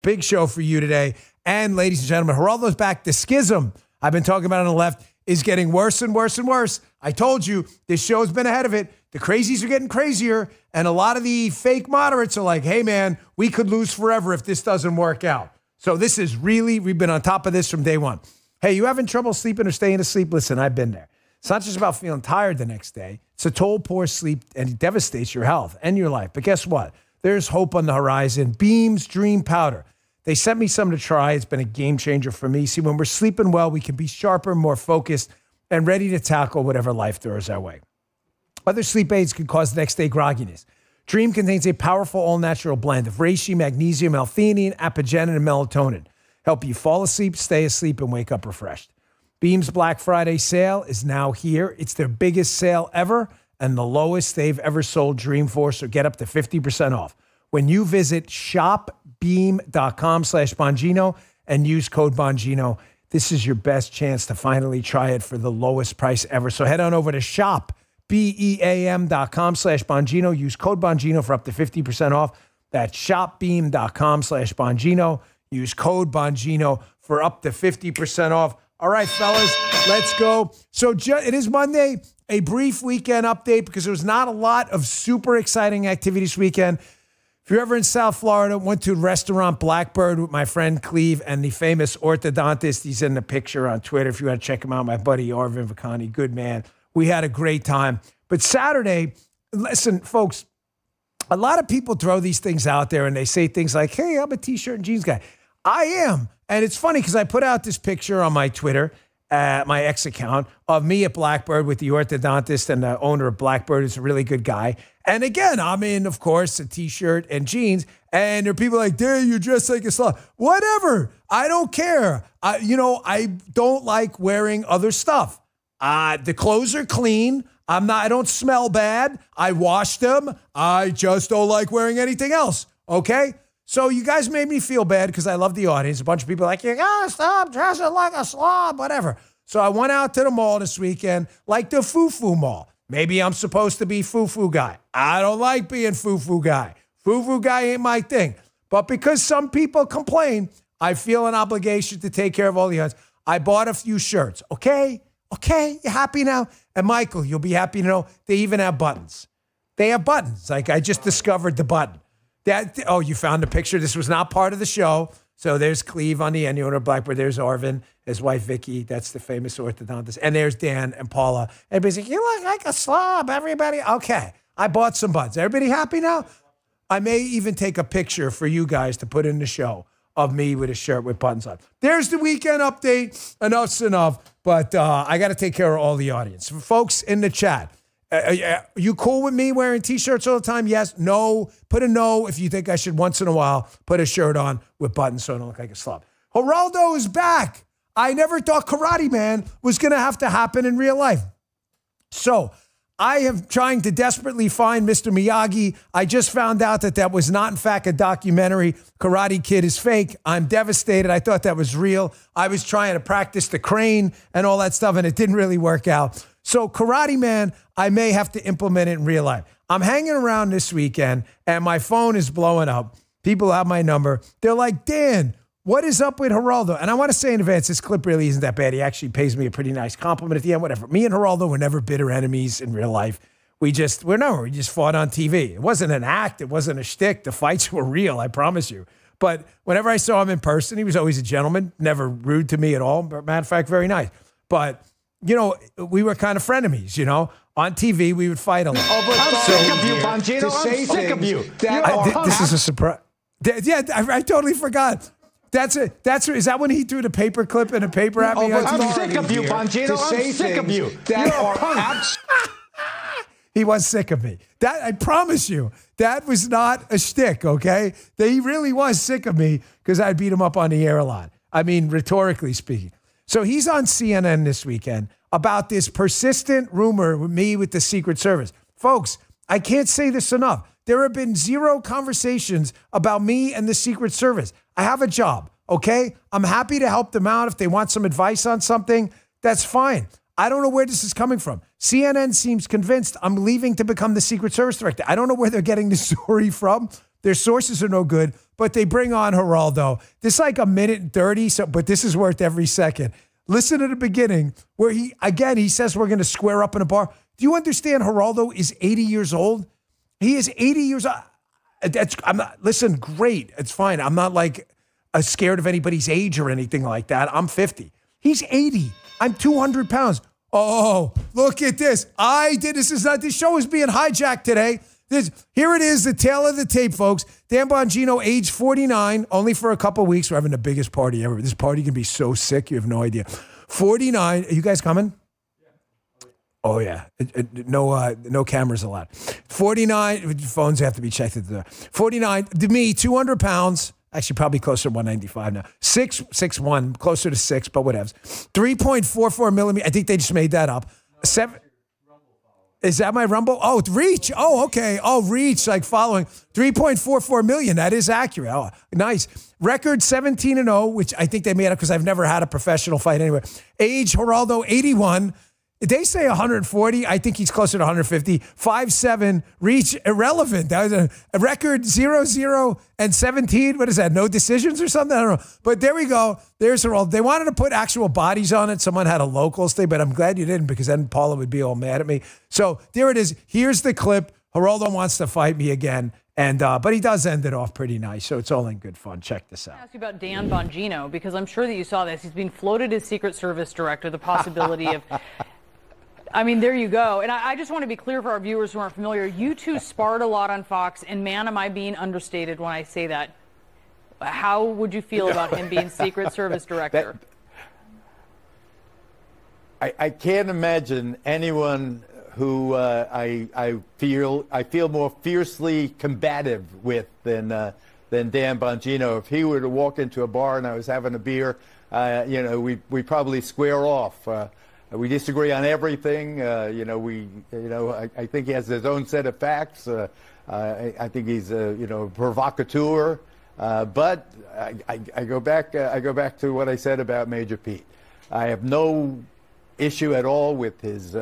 Big show for you today. And ladies and gentlemen, Geraldo's back. The schism I've been talking about on the left is getting worse and worse and worse. I told you, this show's been ahead of it. The crazies are getting crazier, and a lot of the fake moderates are like, hey, man, we could lose forever if this doesn't work out. So this is really, we've been on top of this from day one. Hey, you having trouble sleeping or staying asleep? Listen, I've been there. It's not just about feeling tired the next day. It's a toll poor sleep, and it devastates your health and your life. But guess what? There's hope on the horizon. Beam's Dream Powder. They sent me some to try. It's been a game changer for me. See, when we're sleeping well, we can be sharper, more focused, and ready to tackle whatever life throws our way. Other sleep aids can cause next day grogginess. Dream contains a powerful all-natural blend of reishi, magnesium, L-theanine, apigenin, and melatonin. Help you fall asleep, stay asleep, and wake up refreshed. Beam's Black Friday sale is now here. It's their biggest sale ever and the lowest they've ever sold Dream for, so get up to 50% off. When you visit shopbeam.com/Bongino and use code Bongino, this is your best chance to finally try it for the lowest price ever. So head on over to shopbeam.com/Bongino. Use code Bongino for up to 50% off. That's shopbeam.com/Bongino. Use code Bongino for up to 50% off. All right, fellas, let's go. So it is Monday, a brief weekend update because there was not a lot of super exciting activity this weekend. If you're ever in South Florida, went to restaurant Blackbird with my friend Cleve and the famous orthodontist. He's in the picture on Twitter. If you want to check him out, my buddy Arvin Vakani, good man. We had a great time. But Saturday, listen, folks, a lot of people throw these things out there and they say things like, hey, I'm a T-shirt and jeans guy. I am. And it's funny because I put out this picture on my Twitter, my ex account, of me at Blackbird with the orthodontist and the owner of Blackbird, who's a really good guy. And again, I'm in, of course, a T-shirt and jeans. And there are people like, dude, you dress like a slob. Whatever. I don't care. I don't like wearing other stuff. The clothes are clean. I don't smell bad. I wash them. I just don't like wearing anything else. Okay? So you guys made me feel bad because I love the audience. A bunch of people are like, you gotta stop dressing like a slob, whatever. So I went out to the mall this weekend, like the Foo-Foo Mall. Maybe I'm supposed to be Foo-Foo guy. I don't like being Foo-Foo guy. Foo-Foo guy ain't my thing. But because some people complain, I feel an obligation to take care of all the others. I bought a few shirts. Okay? Okay, you happy now? And Michael, you'll be happy to know they even have buttons. They have buttons. Like I just discovered the button. You found the picture. This was not part of the show. So there's Cleve on the end, the owner of Blackbird. There's Arvin, his wife Vicky. That's the famous orthodontist. And there's Dan and Paula. Everybody's like, you look like a slob, everybody. Okay, I bought some buttons. Everybody happy now? I may even take a picture for you guys to put in the show of me with a shirt with buttons on. There's the weekend update. Enough's enough. But I got to take care of all the audience. Folks in the chat, you cool with me wearing T-shirts all the time? Yes? No? Put a no if you think I should once in a while put a shirt on with buttons so I don't look like a slob. Geraldo is back. I never thought Karate Man was going to have to happen in real life. So I am trying to desperately find Mr. Miyagi. I just found out that was not, in fact, a documentary. Karate Kid is fake. I'm devastated. I thought that was real. I was trying to practice the crane and all that stuff, and it didn't really work out. So Karate Man, I may have to implement it in real life. I'm hanging around this weekend, and my phone is blowing up. People have my number. They're like, Dan, what is up with Geraldo? And I want to say in advance, this clip really isn't that bad. He actually pays me a pretty nice compliment at the end, whatever. Me and Geraldo were never bitter enemies in real life. We just fought on TV. It wasn't an act. It wasn't a shtick. The fights were real, I promise you. But whenever I saw him in person, he was always a gentleman, never rude to me at all. Matter of fact, very nice. But, we were kind of frenemies, On TV, we would fight a lot. Oh, but I'm sick of you, Bongino. I'm sick of you. This is a surprise. Yeah, I totally forgot. Is that when he threw the paper clip in a paper at me? I'm sick of you, Bongino. I'm sick of you. You're a punk. He was sick of me. I promise you, that was not a shtick, okay? He really was sick of me because I beat him up on the air a lot. I mean, rhetorically speaking. So he's on CNN this weekend about this persistent rumor with me with the Secret Service. Folks, I can't say this enough. There have been zero conversations about me and the Secret Service. I have a job, okay? I'm happy to help them out. If they want some advice on something, that's fine. I don't know where this is coming from. CNN seems convinced I'm leaving to become the Secret Service director. I don't know where they're getting this story from, Their sources are no good, but they bring on Geraldo. This is like a minute and 30, but this is worth every second. Listen to the beginning where he says we're going to square up in a bar. Do you understand Geraldo is 80 years old? He is 80 years old. Listen, great. It's fine. I'm not like scared of anybody's age or anything like that. I'm 50. He's 80. I'm 200 pounds. Oh, look at this. This show is being hijacked today. Here it is, the tail of the tape, folks. Dan Bongino, age 49, only for a couple weeks. We're having the biggest party ever. This party can be so sick, you have no idea. 49. Are you guys coming? Oh, yeah. No cameras allowed. 49. Phones have to be checked at the door. 49. To me, 200 pounds. Actually, probably closer to 195 now. 6'1", closer to 6, but whatever. 3.44 millimeters. I think they just made that up. 7. Is that my Rumble? Oh, reach. Oh, okay. Oh, reach, like following. 3.44 million. That is accurate. Oh, nice. Record 17-0, which I think they made up because I've never had a professional fight anyway. Age, Geraldo, 81. They say 140. I think he's closer to 150. 5'7", reach, irrelevant. That was a record 0-0 and 17. What is that? No decisions or something? I don't know. But there we go. There's Geraldo. They wanted to put actual bodies on it. Someone had a locals thing, but I'm glad you didn't because then Paula would be all mad at me. So there it is. Here's the clip. Geraldo wants to fight me again. But he does end it off pretty nice, so it's all in good fun. Check this out. I ask you about Dan Bongino because I'm sure that you saw this. He's being floated as Secret Service director, the possibility of... I mean, there you go. And I just want to be clear for our viewers who aren't familiar. You two sparred a lot on Fox, and man, am I being understated when I say that. How would you feel about him being Secret Service director? I can't imagine anyone who I feel more fiercely combative with than Dan Bongino. If he were to walk into a bar and I was having a beer, we probably square off. We disagree on everything. I think he has his own set of facts. I think he's a provocateur. But I go back to what I said about Major Pete. I have no issue at all with his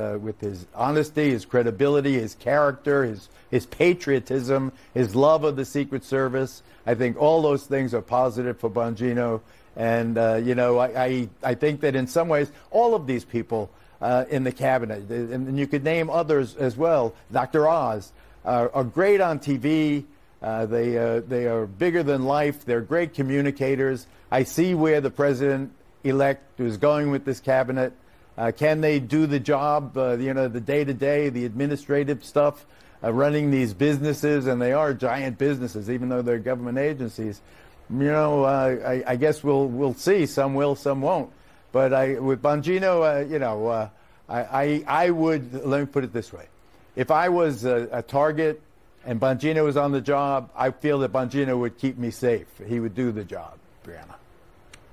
honesty, his credibility, his character, his patriotism, his love of the Secret Service. I think all those things are positive for Bongino. And, I think that in some ways, all of these people in the cabinet, and you could name others as well, Dr. Oz, are great on TV. They are bigger than life. They're great communicators. I see where the president-elect is going with this cabinet. Can they do the job, the day-to-day, the administrative stuff, running these businesses? And they are giant businesses, even though they're government agencies. I guess we'll see. Some will, some won't. But with Bongino, I would, let me put it this way. If I was a target and Bongino was on the job, I feel that Bongino would keep me safe. He would do the job, Brianna.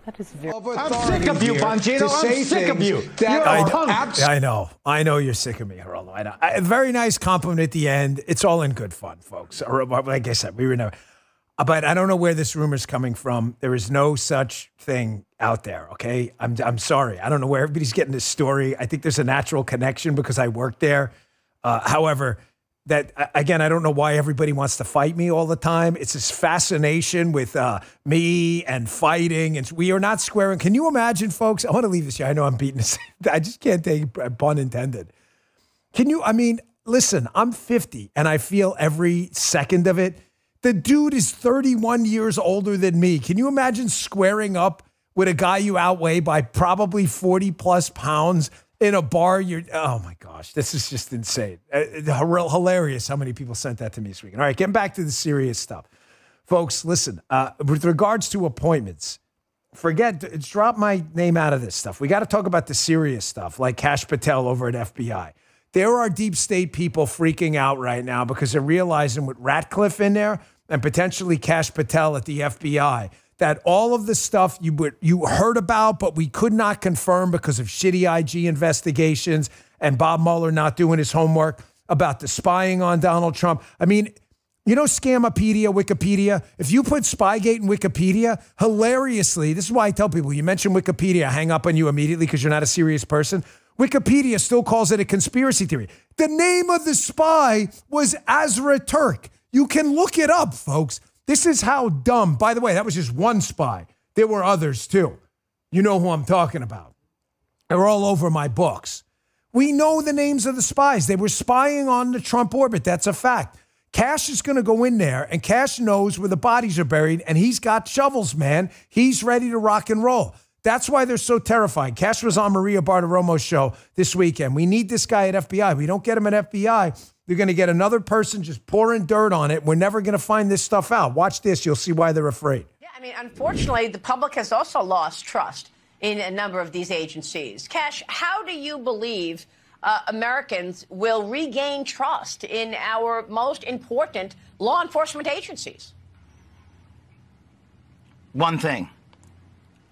That is very... I'm sick of you, Bongino. I'm sick of you. I know you're sick of me, Geraldo. I know. A very nice compliment at the end. It's all in good fun, folks. Or, like I said, we were never... But I don't know where this rumor's coming from. There is no such thing out there, okay? I'm sorry. I don't know where everybody's getting this story. I think there's a natural connection because I work there. However, again, I don't know why everybody wants to fight me all the time. It's this fascination with me and fighting. And we are not squaring. Can you imagine, folks? I want to leave this here. I know I'm beating this. I just can't take pun intended. Listen, I'm 50 and I feel every second of it. The dude is 31 years older than me. Can you imagine squaring up with a guy you outweigh by probably 40 plus pounds in a bar? Oh my gosh, this is just insane. Hilarious how many people sent that to me this week. All right, getting back to the serious stuff. Folks, listen, with regards to appointments, drop my name out of this stuff. We got to talk about the serious stuff, like Kash Patel over at FBI. There are deep state people freaking out right now because they're realizing with Ratcliffe in there and potentially Kash Patel at the FBI, that all of the stuff you heard about, but we could not confirm because of shitty IG investigations and Bob Mueller not doing his homework about the spying on Donald Trump. I mean, Scamapedia, Wikipedia, if you put Spygate in Wikipedia, hilariously, this is why I tell people, you mention Wikipedia, I hang up on you immediately because you're not a serious person. Wikipedia still calls it a conspiracy theory. The name of the spy was Azra Turk. You can look it up, folks. This is how dumb. By the way, that was just one spy. There were others too. You know who I'm talking about. They're all over my books. We know the names of the spies. They were spying on the Trump orbit. That's a fact. Cash is going to go in there, and Cash knows where the bodies are buried, and he's got shovels, man. He's ready to rock and roll. That's why they're so terrified. Cash was on Maria Bartiromo's show this weekend. We need this guy at FBI. We don't get him at FBI. They're going to get another person just pouring dirt on it. We're never going to find this stuff out. Watch this. You'll see why they're afraid. Yeah, I mean, unfortunately, the public has also lost trust in a number of these agencies. Cash, how do you believe Americans will regain trust in our most important law enforcement agencies? One thing.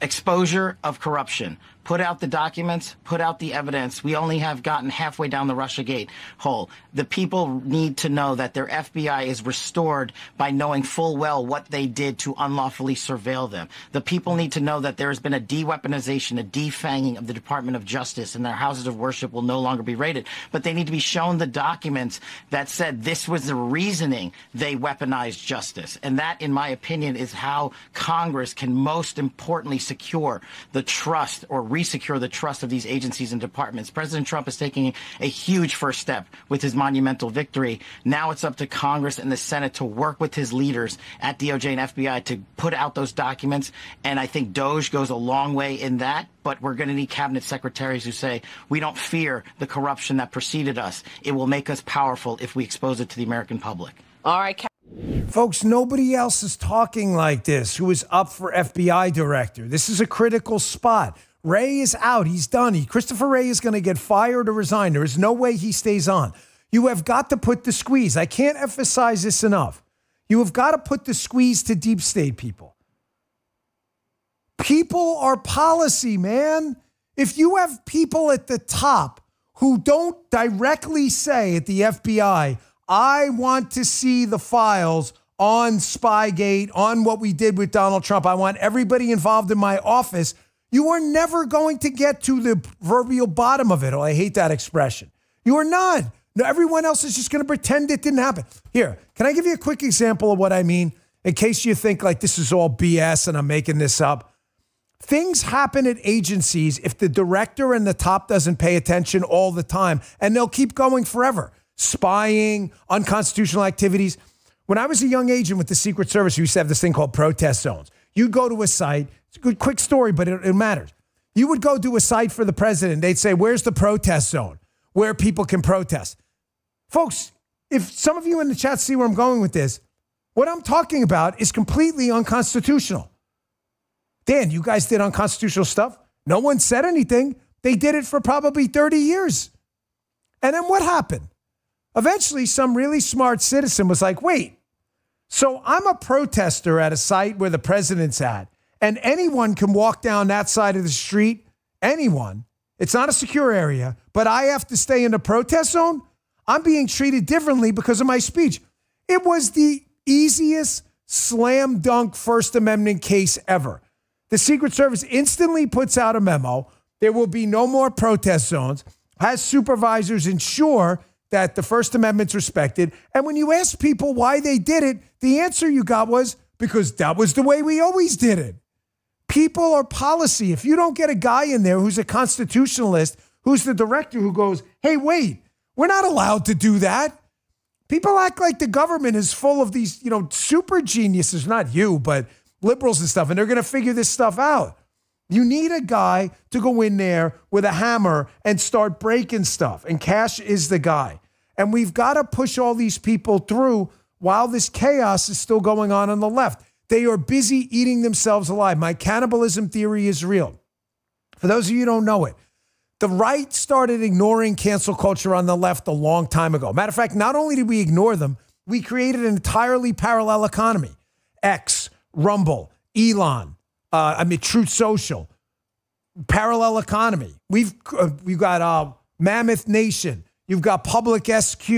Exposure of corruption. Put out the documents, put out the evidence. We only have gotten halfway down the Russiagate hole. The people need to know that their FBI is restored by knowing full well what they did to unlawfully surveil them. The people need to know that there has been a de-weaponization, a defanging of the Department of Justice, and their houses of worship will no longer be raided. But they need to be shown the documents that said this was the reasoning they weaponized justice. And that, in my opinion, is how Congress can most importantly secure the trust or resecure the trust of these agencies and departments. President Trump is taking a huge first step with his monumental victory. Now it's up to Congress and the Senate to work with his leaders at DOJ and FBI to put out those documents. And I think DOJ goes a long way in that. But we're going to need cabinet secretaries who say, we don't fear the corruption that preceded us. It will make us powerful if we expose it to the American public. All right. Folks, nobody else is talking like this who is up for FBI director. This is a critical spot. Wray is out. He's done. Christopher Wray is going to get fired or resign. There is no way he stays on. You have got to put the squeeze. I can't emphasize this enough. You have got to put the squeeze to deep state people. People are policy, man. If you have people at the top who don't directly say at the FBI, I want to see the files on Spygate, on what we did with Donald Trump. I want everybody involved in my office. You are never going to get to the proverbial bottom of it. Oh, I hate that expression. You are not. No, everyone else is just going to pretend it didn't happen. Here, can I give you a quick example of what I mean? In case you think like this is all BS and I'm making this up. Things happen at agencies if the director and the top doesn't pay attention all the time, and they'll keep going forever. Spying, unconstitutional activities. When I was a young agent with the Secret Service, we used to have this thing called protest zones. You go to a site. It's a good, quick story, but it matters. You would go do a site for the president. They'd say, where's the protest zone where people can protest? Folks, if some of you in the chat see where I'm going with this, what I'm talking about is completely unconstitutional. Dan, you guys did unconstitutional stuff. No one said anything. They did it for probably 30 years. And then what happened? Eventually, some really smart citizen was like, wait, so I'm a protester at a site where the president's at, and anyone can walk down that side of the street, anyone. It's not a secure area, but I have to stay in the protest zone? I'm being treated differently because of my speech. It was the easiest slam dunk First Amendment case ever. The Secret Service instantly puts out a memo. There will be no more protest zones, has supervisors ensure that the First Amendment's respected. And when you ask people why they did it, the answer you got was because that was the way we always did it. People are policy. If you don't get a guy in there who's a constitutionalist, who's the director who goes, hey, wait, we're not allowed to do that. People act like the government is full of these, super geniuses, not you, but liberals and stuff, and they're going to figure this stuff out. You need a guy to go in there with a hammer and start breaking stuff, and Cash is the guy. And we've got to push all these people through while this chaos is still going on the left. They are busy eating themselves alive. My cannibalism theory is real. For those of you who don't know it, the right started ignoring cancel culture on the left a long time ago. Matter of fact, not only did we ignore them, we created an entirely parallel economy. X, Rumble, Elon, Truth Social, parallel economy. We've got Mammoth Nation. You've got Public SQ.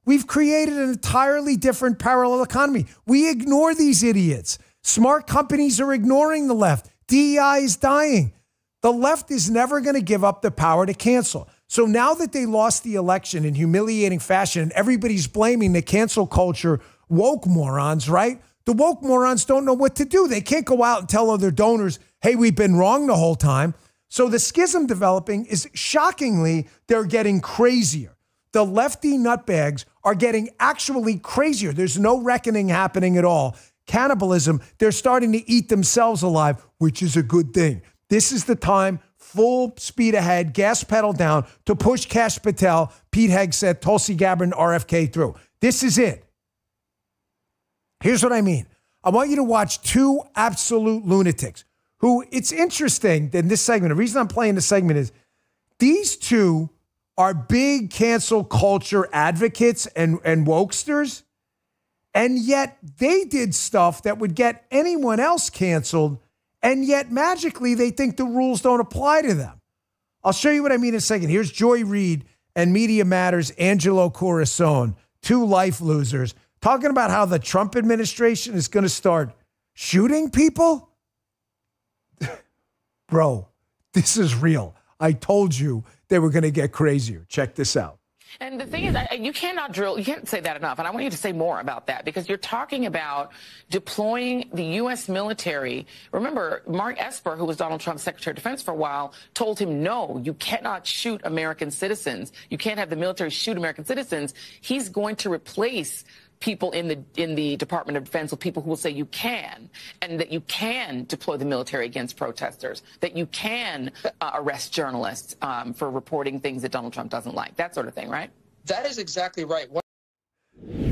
We've created an entirely different parallel economy. We ignore these idiots. Smart companies are ignoring the left. DEI is dying. The left is never going to give up the power to cancel. So now that they lost the election in humiliating fashion and everybody's blaming the cancel culture woke morons, right? The woke morons don't know what to do. They can't go out and tell other donors, hey, we've been wrong the whole time. So the schism developing is shockingly, they're getting crazier. The lefty nutbags are getting actually crazier. There's no reckoning happening at all. Cannibalism, they're starting to eat themselves alive, which is a good thing. This is the time, full speed ahead, gas pedal down, to push Kash Patel, Pete Hegseth, Tulsi Gabbard, and RFK through. This is it. Here's what I mean. I want you to watch two absolute lunatics who, it's interesting in this segment. The reason I'm playing this segment is these two are big cancel culture advocates and wokesters, and yet they did stuff that would get anyone else canceled, and yet magically they think the rules don't apply to them. I'll show you what I mean in a second. Here's Joy Reid and Media Matters' Angelo Corazon, two life losers, talking about how the Trump administration is going to start shooting people. Bro, this is real. I told you they were going to get crazier. Check this out. And the thing is, you can't say that enough. And I want you to say more about that, because you're talking about deploying the U.S. military. Remember, Mark Esper, who was Donald Trump's Secretary of Defense for a while, told him, no, you cannot shoot American citizens. You can't have the military shoot American citizens. He's going to replace people in the Department of Defense with people who will say you can, and that you can deploy the military against protesters, that you can arrest journalists for reporting things that Donald Trump doesn't like, that sort of thing, right? That is exactly right.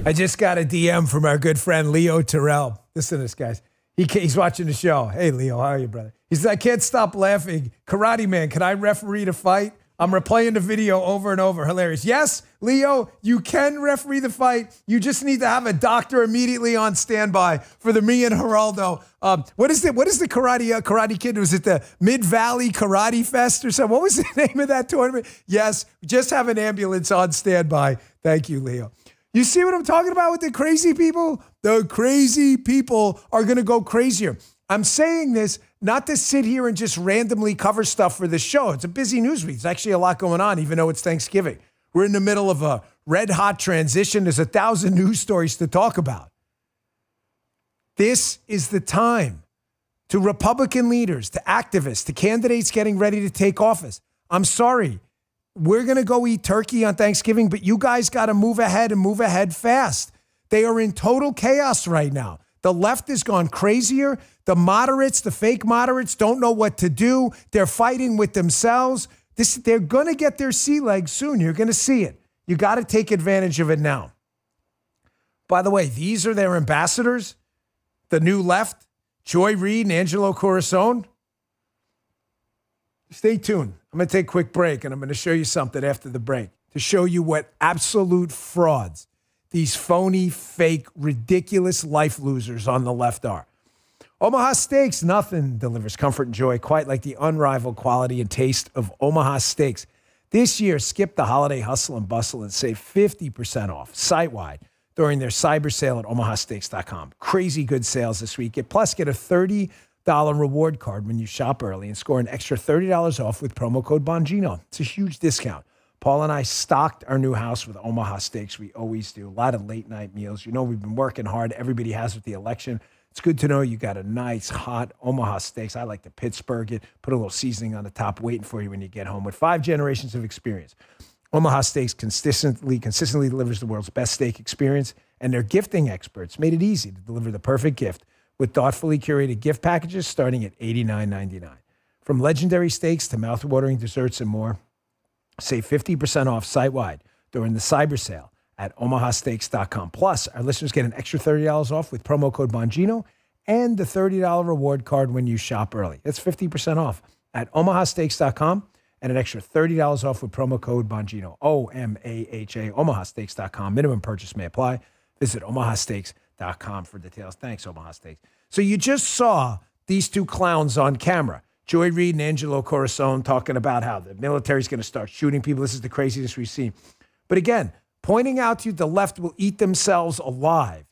I just got a DM from our good friend Leo Terrell. Listen to this, guys. He's watching the show. Hey, Leo, how are you, brother? He says, I can't stop laughing. Karate Man, can I referee the fight? I'm replaying the video over and over. Hilarious. Yes, Leo, you can referee the fight. You just need to have a doctor immediately on standby for the me and Geraldo. What is the karate kid? Was it the Mid-Valley Karate Fest or something? What was the name of that tournament? Yes, just have an ambulance on standby. Thank you, Leo. You see what I'm talking about with the crazy people? The crazy people are going to go crazier. I'm saying this not to sit here and just randomly cover stuff for the show. It's a busy news week. There's actually a lot going on, even though it's Thanksgiving. We're in the middle of a red-hot transition. There's 1,000 news stories to talk about. This is the time to Republican leaders, to activists, to candidates getting ready to take office. I'm sorry. We're going to go eat turkey on Thanksgiving, but you guys got to move ahead and move ahead fast. They are in total chaos right now. The left has gone crazier. The moderates, the fake moderates, don't know what to do. They're fighting with themselves. They're going to get their sea legs soon. You're going to see it. You got to take advantage of it now. By the way, these are their ambassadors, the new left, Joy Reid and Angelo Corazon. Stay tuned. I'm going to take a quick break, and I'm going to show you something after the break to show you what absolute frauds these phony, fake, ridiculous life losers on the left are. Omaha Steaks, nothing delivers comfort and joy quite like the unrivaled quality and taste of Omaha Steaks. This year, skip the holiday hustle and bustle and save 50% off site-wide during their cyber sale at omahasteaks.com. Crazy good sales this week. Plus, get a $30 reward card when you shop early and score an extra $30 off with promo code Bongino. It's a huge discount. Paul and I stocked our new house with Omaha Steaks. We always do. A lot of late night meals. You know, we've been working hard. Everybody has with the election. It's good to know you got a nice, hot Omaha Steaks. I like to Pittsburgh it. Put a little seasoning on the top, waiting for you when you get home. With 5 generations of experience, Omaha Steaks consistently delivers the world's best steak experience, and their gifting experts made it easy to deliver the perfect gift with thoughtfully curated gift packages starting at $89.99. From legendary steaks to mouth-watering desserts and more, save 50% off site-wide during the cyber sale at omahasteaks.com. Plus, our listeners get an extra $30 off with promo code Bongino and the $30 reward card when you shop early. That's 50% off at omahasteaks.com and an extra $30 off with promo code Bongino, OMAHA, omahasteaks.com. Minimum purchase may apply. Visit omahasteaks.com for details. Thanks, Omaha Steaks. So you just saw these two clowns on camera, Joy Reid and Angelo Corazon, talking about how the military is going to start shooting people. This is the craziest we've seen. But again, pointing out to you the left will eat themselves alive.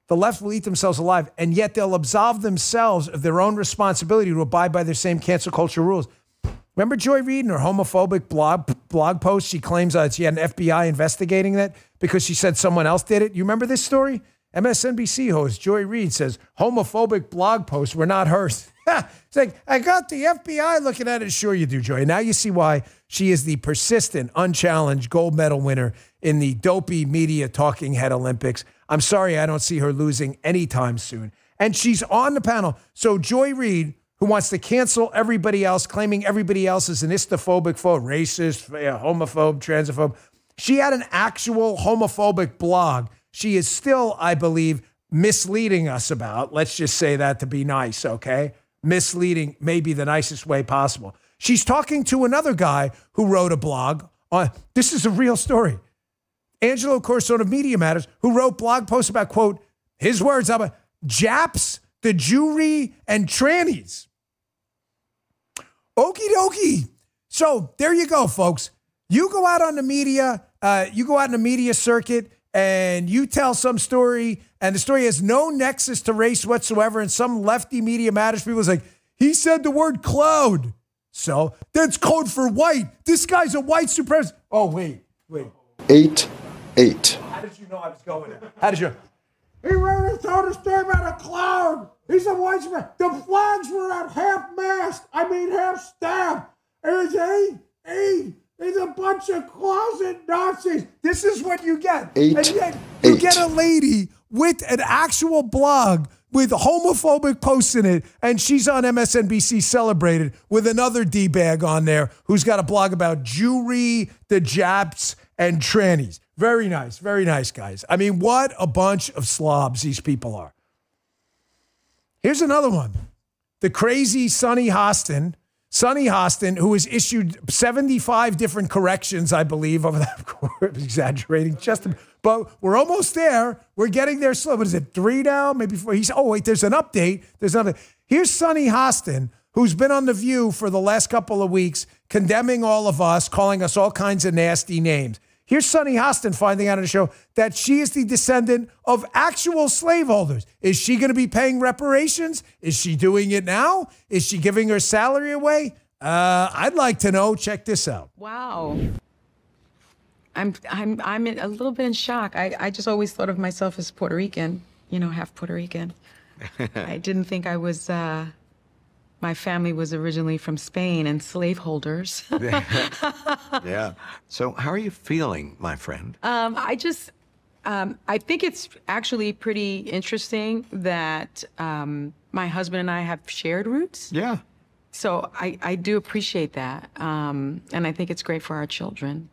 The left will eat themselves alive, and yet they'll absolve themselves of their own responsibility to abide by their same cancel culture rules. Remember Joy Reid and her homophobic blog post? She claims she had an FBI investigating that because she said someone else did it. You remember this story? MSNBC host Joy Reid says homophobic blog posts were not hers. It's like, I got the FBI looking at it. Sure you do, Joy. Now you see why she is the persistent, unchallenged gold medal winner in the dopey media talking head Olympics. I'm sorry I don't see her losing anytime soon. And she's on the panel. So Joy Reid, who wants to cancel everybody else, claiming everybody else is an istophobic phobe, racist, homophobe, transphobe. She had an actual homophobic blog. She is still, I believe, misleading us about. Let's just say that to be nice, okay? Misleading may be the nicest way possible. She's talking to another guy who wrote a blog. This is a real story. Angelo Corson of Media Matters, who wrote blog posts about, quote, his words, about Japs, the Jewry, and trannies. Okie dokie. So there you go, folks. You go out on the media, you go out in the media circuit, and you tell some story, and the story has no nexus to race whatsoever, and some lefty Media Matters people is like, he said the word cloud. So that's code for white. This guy's a white supremacist. Oh, wait. 8-8. How did you know I was going there? How did you? He really told a story about a cloud. He's a white supremacist. The flags were at half-mast. Half-staff. It's a bunch of closet Nazis. This is what you get. And yet you get a lady with an actual blog with homophobic posts in it, and she's on MSNBC celebrated with another D-bag on there who's got a blog about Jewry, the Japs, and trannies. Very nice, guys. I mean, what a bunch of slobs these people are. Here's another one. The crazy Sonny Hostin, who has issued 75 different corrections, I believe, over that. I'm exaggerating but we're almost there. We're getting there slow. What is it, 3 now? Maybe 4. There's an update. Here's Sonny Hostin, who's been on The View for the last couple of weeks, condemning all of us, calling us all kinds of nasty names. Here's Sonny Hostin finding out on the show that she is the descendant of actual slaveholders. Is she going to be paying reparations? Is she doing it now? Is she giving her salary away? I'd like to know. Check this out. Wow. I'm a little bit in shock. I just always thought of myself as Puerto Rican, half Puerto Rican. I didn't think I was, my family was originally from Spain and slaveholders. Yeah. So how are you feeling, my friend? I think it's actually pretty interesting that my husband and I have shared roots. Yeah. So I do appreciate that. And I think it's great for our children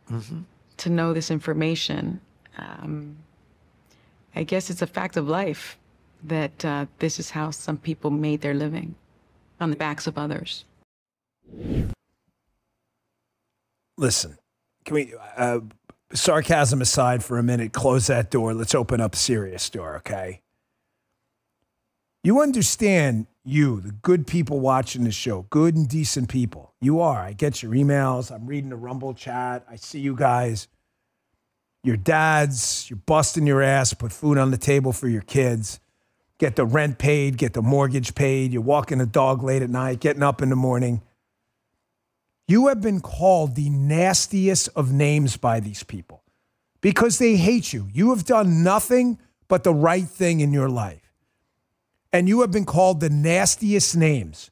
to know this information. I guess it's a fact of life that this is how some people made their living, on the backs of others. Listen, can we, sarcasm aside for a minute, close that door. Let's open up a serious door, okay? You understand, the good people watching the show, good and decent people. You are. I get your emails. I'm reading the Rumble chat. I see you guys. Your dads, you're busting your ass, put food on the table for your kids, get the rent paid, get the mortgage paid. You're walking the dog late at night, getting up in the morning. You have been called the nastiest of names by these people because they hate you. You have done nothing but the right thing in your life. And you have been called the nastiest names.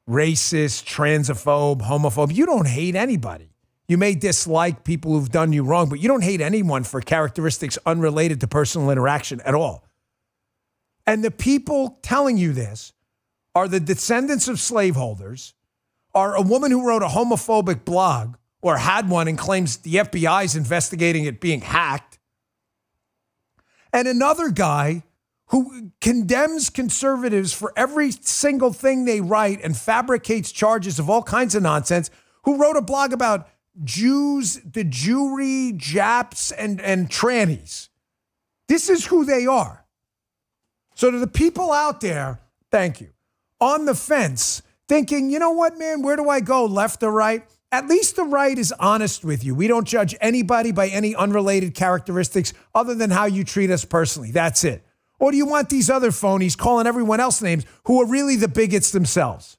Racist, transphobe, homophobe. You don't hate anybody. You may dislike people who've done you wrong, but you don't hate anyone for characteristics unrelated to personal interaction at all. And the people telling you this are the descendants of slaveholders, are a woman who wrote a homophobic blog or had one and claims the FBI is investigating it being hacked, and another guy who condemns conservatives for every single thing they write and fabricates charges of all kinds of nonsense, who wrote a blog about Jews, the Jewry, Japs, and trannies. This is who they are. So to the people out there, thank you, on the fence, thinking, you know what, man, where do I go, left or right? At least the right is honest with you. We don't judge anybody by any unrelated characteristics other than how you treat us personally. That's it. Or do you want these other phonies calling everyone else names who are really the bigots themselves?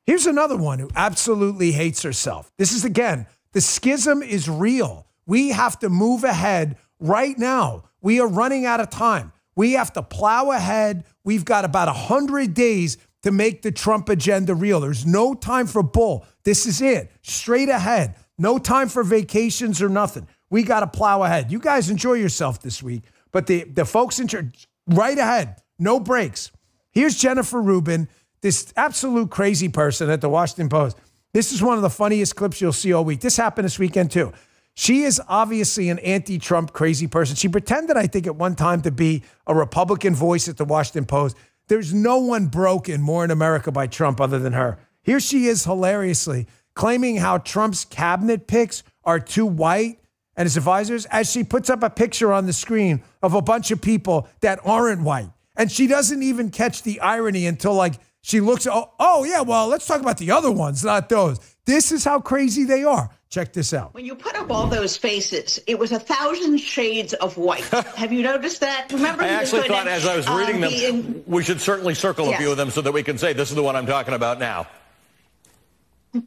Here's another one who absolutely hates herself. This is, again, the schism is real. We have to move ahead right now. We are running out of time. We have to plow ahead. We've got about 100 days to make the Trump agenda real. There's no time for bull. This is it. Straight ahead. No time for vacations or nothing. We got to plow ahead. You guys enjoy yourself this week, but the folks in church, right ahead. No breaks. Here's Jennifer Rubin, this absolute crazy person at the Washington Post. This is one of the funniest clips you'll see all week. This happened this weekend too. She is obviously an anti-Trump crazy person. She pretended, I think, at one time to be a Republican voice at the Washington Post. There's no one broken more in America by Trump other than her. Here she is hilariously claiming how Trump's cabinet picks are too white and his advisors as she puts up a picture on the screen of a bunch of people that aren't white. And she doesn't even catch the irony until like she looks, oh yeah, well, let's talk about the other ones, not those. This is how crazy they are. Check this out. When you put up all those faces, it was 1,000 shades of white. Have you noticed that? Remember, I actually thought as I was reading them, we should certainly circle a few of them so that we can say this is the one I'm talking about now.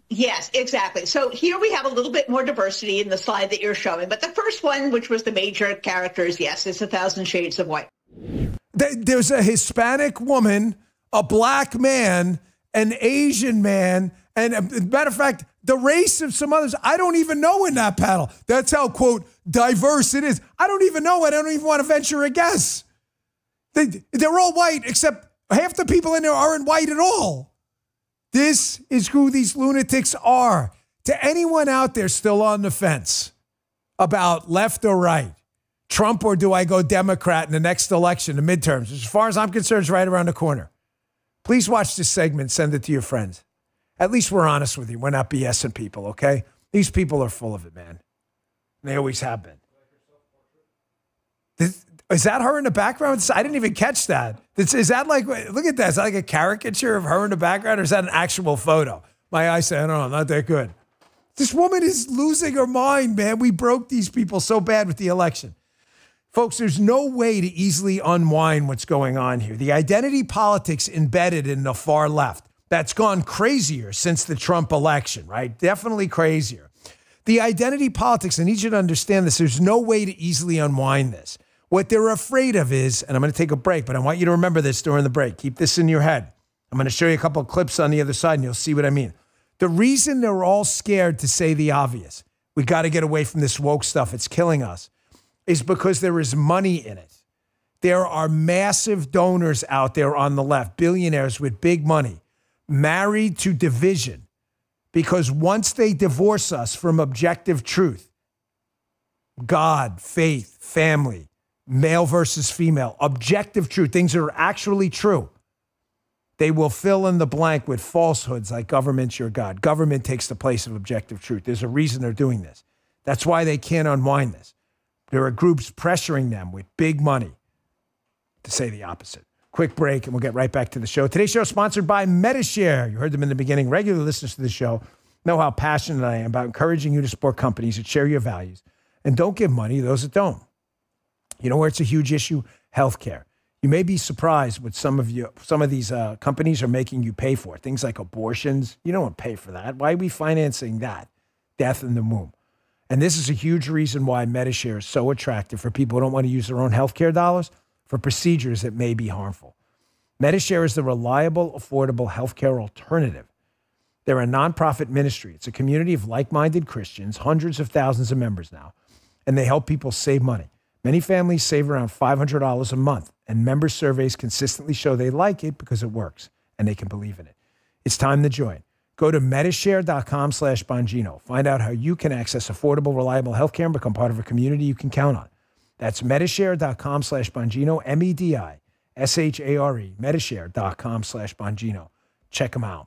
Yes, exactly. So here we have a little bit more diversity in the slide that you're showing. But the first one, which was the major characters, yes, it's 1,000 shades of white. There's a Hispanic woman, a black man, an Asian man, and as a matter of fact, the race of some others, I don't even know in that panel. That's how, quote, diverse it is. I don't even know. I don't even want to venture a guess. They're all white, except half the people in there aren't white at all. This is who these lunatics are. To anyone out there still on the fence about left or right, Trump or do I go Democrat in the next election, the midterms, as far as I'm concerned, it's right around the corner. Please watch this segment. Send it to your friends. At least we're honest with you. We're not BSing people, okay? These people are full of it, man. They always have been. Is that her in the background? I didn't even catch that. Is that like, look at that. Is that like a caricature of her in the background, or is that an actual photo? My eyes say, I don't know, not that good. This woman is losing her mind, man. We broke these people so bad with the election. Folks, there's no way to easily unwind what's going on here. The identity politics embedded in the far left, that's gone crazier since the Trump election, right? Definitely crazier. The identity politics, I need you to understand this, there's no way to easily unwind this. What they're afraid of is, and I'm going to take a break, but I want you to remember this during the break. Keep this in your head. I'm going to show you a couple of clips on the other side, and you'll see what I mean. The reason they're all scared to say the obvious, we got to get away from this woke stuff, it's killing us, is because there is money in it. There are massive donors out there on the left, billionaires with big money, married to division, because once they divorce us from objective truth, God, faith, family, male versus female, objective truth, things that are actually true, they will fill in the blank with falsehoods like government's your God. Government takes the place of objective truth. There's a reason they're doing this. That's why they can't unwind this. There are groups pressuring them with big money to say the opposite. Quick break, and we'll get right back to the show. Today's show is sponsored by MediShare. You heard them in the beginning. Regular listeners to the show know how passionate I am about encouraging you to support companies that share your values and don't give money to those that don't. You know where it's a huge issue? Healthcare. You may be surprised what some of these companies are making you pay for. Things like abortions. You don't want to pay for that. Why are we financing that? Death in the womb. And this is a huge reason why MediShare is so attractive for people who don't want to use their own healthcare dollars for procedures that may be harmful. MediShare is the reliable, affordable healthcare alternative. They're a nonprofit ministry. It's a community of like-minded Christians, hundreds of thousands of members now, and they help people save money. Many families save around $500 a month, and member surveys consistently show they like it because it works, and they can believe in it. It's time to join. Go to medishare.com/Bongino. Find out how you can access affordable, reliable healthcare and become part of a community you can count on. That's medishare.com/Bongino, MEDISHARE, medishare.com/Bongino. Check them out.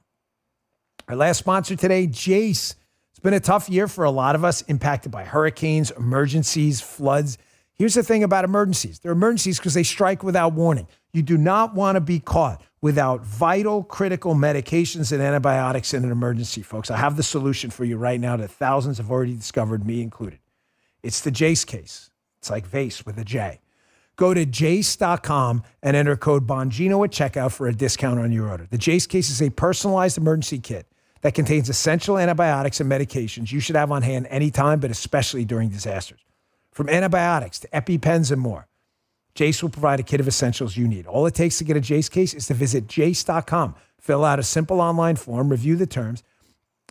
Our last sponsor today, Jace. It's been a tough year for a lot of us, impacted by hurricanes, emergencies, floods. Here's the thing about emergencies. They're emergencies because they strike without warning. You do not want to be caught without vital, critical medications and antibiotics in an emergency, folks. I have the solution for you right now that thousands have already discovered, me included. It's the Jace case. It's like vase with a J. Go to jace.com and enter code Bongino at checkout for a discount on your order. The Jace case is a personalized emergency kit that contains essential antibiotics and medications you should have on hand anytime, but especially during disasters. From antibiotics to EpiPens and more. Jace will provide a kit of essentials you need. All it takes to get a Jace case is to visit jace.com, fill out a simple online form, review the terms,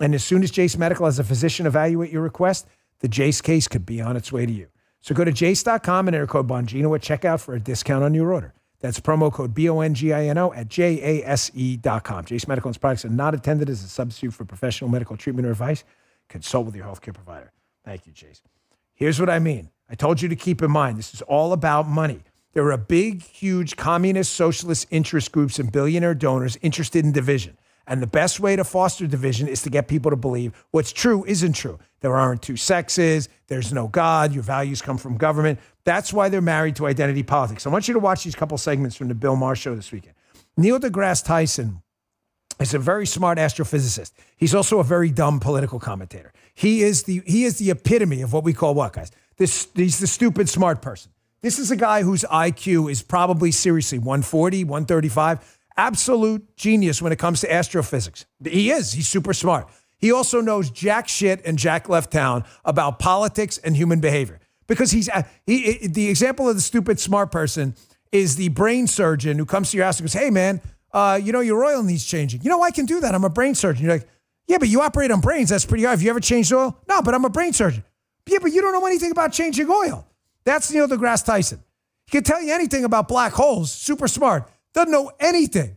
and as soon as Jace Medical has a physician evaluate your request, the Jace case could be on its way to you. So go to jace.com and enter code Bongino at checkout for a discount on your order. That's promo code BONGINO at JASE.com. Jace Medical and its products are not intended as a substitute for professional medical treatment or advice. Consult with your healthcare provider. Thank you, Jace. Here's what I mean. I told you to keep in mind, this is all about money. There are big, huge communist, socialist interest groups and billionaire donors interested in division. And the best way to foster division is to get people to believe what's true isn't true. There aren't two sexes. There's no God. Your values come from government. That's why they're married to identity politics. I want you to watch these couple segments from the Bill Maher show this weekend. Neil deGrasse Tyson is a very smart astrophysicist. He's also a very dumb political commentator. He is the epitome of what we call what, guys? He's the stupid smart person. This is a guy whose IQ is probably seriously 140, 135. Absolute genius when it comes to astrophysics. He is. He's super smart. He also knows jack shit and jack left town about politics and human behavior. Because the example of the stupid smart person is the brain surgeon who comes to your house and goes, hey, man, your oil needs changing. I can do that. I'm a brain surgeon. You're like, yeah, but you operate on brains. That's pretty hard. Have you ever changed oil? No, but I'm a brain surgeon. Yeah, but you don't know anything about changing oil. That's Neil deGrasse Tyson. He can tell you anything about black holes. Super smart. Doesn't know anything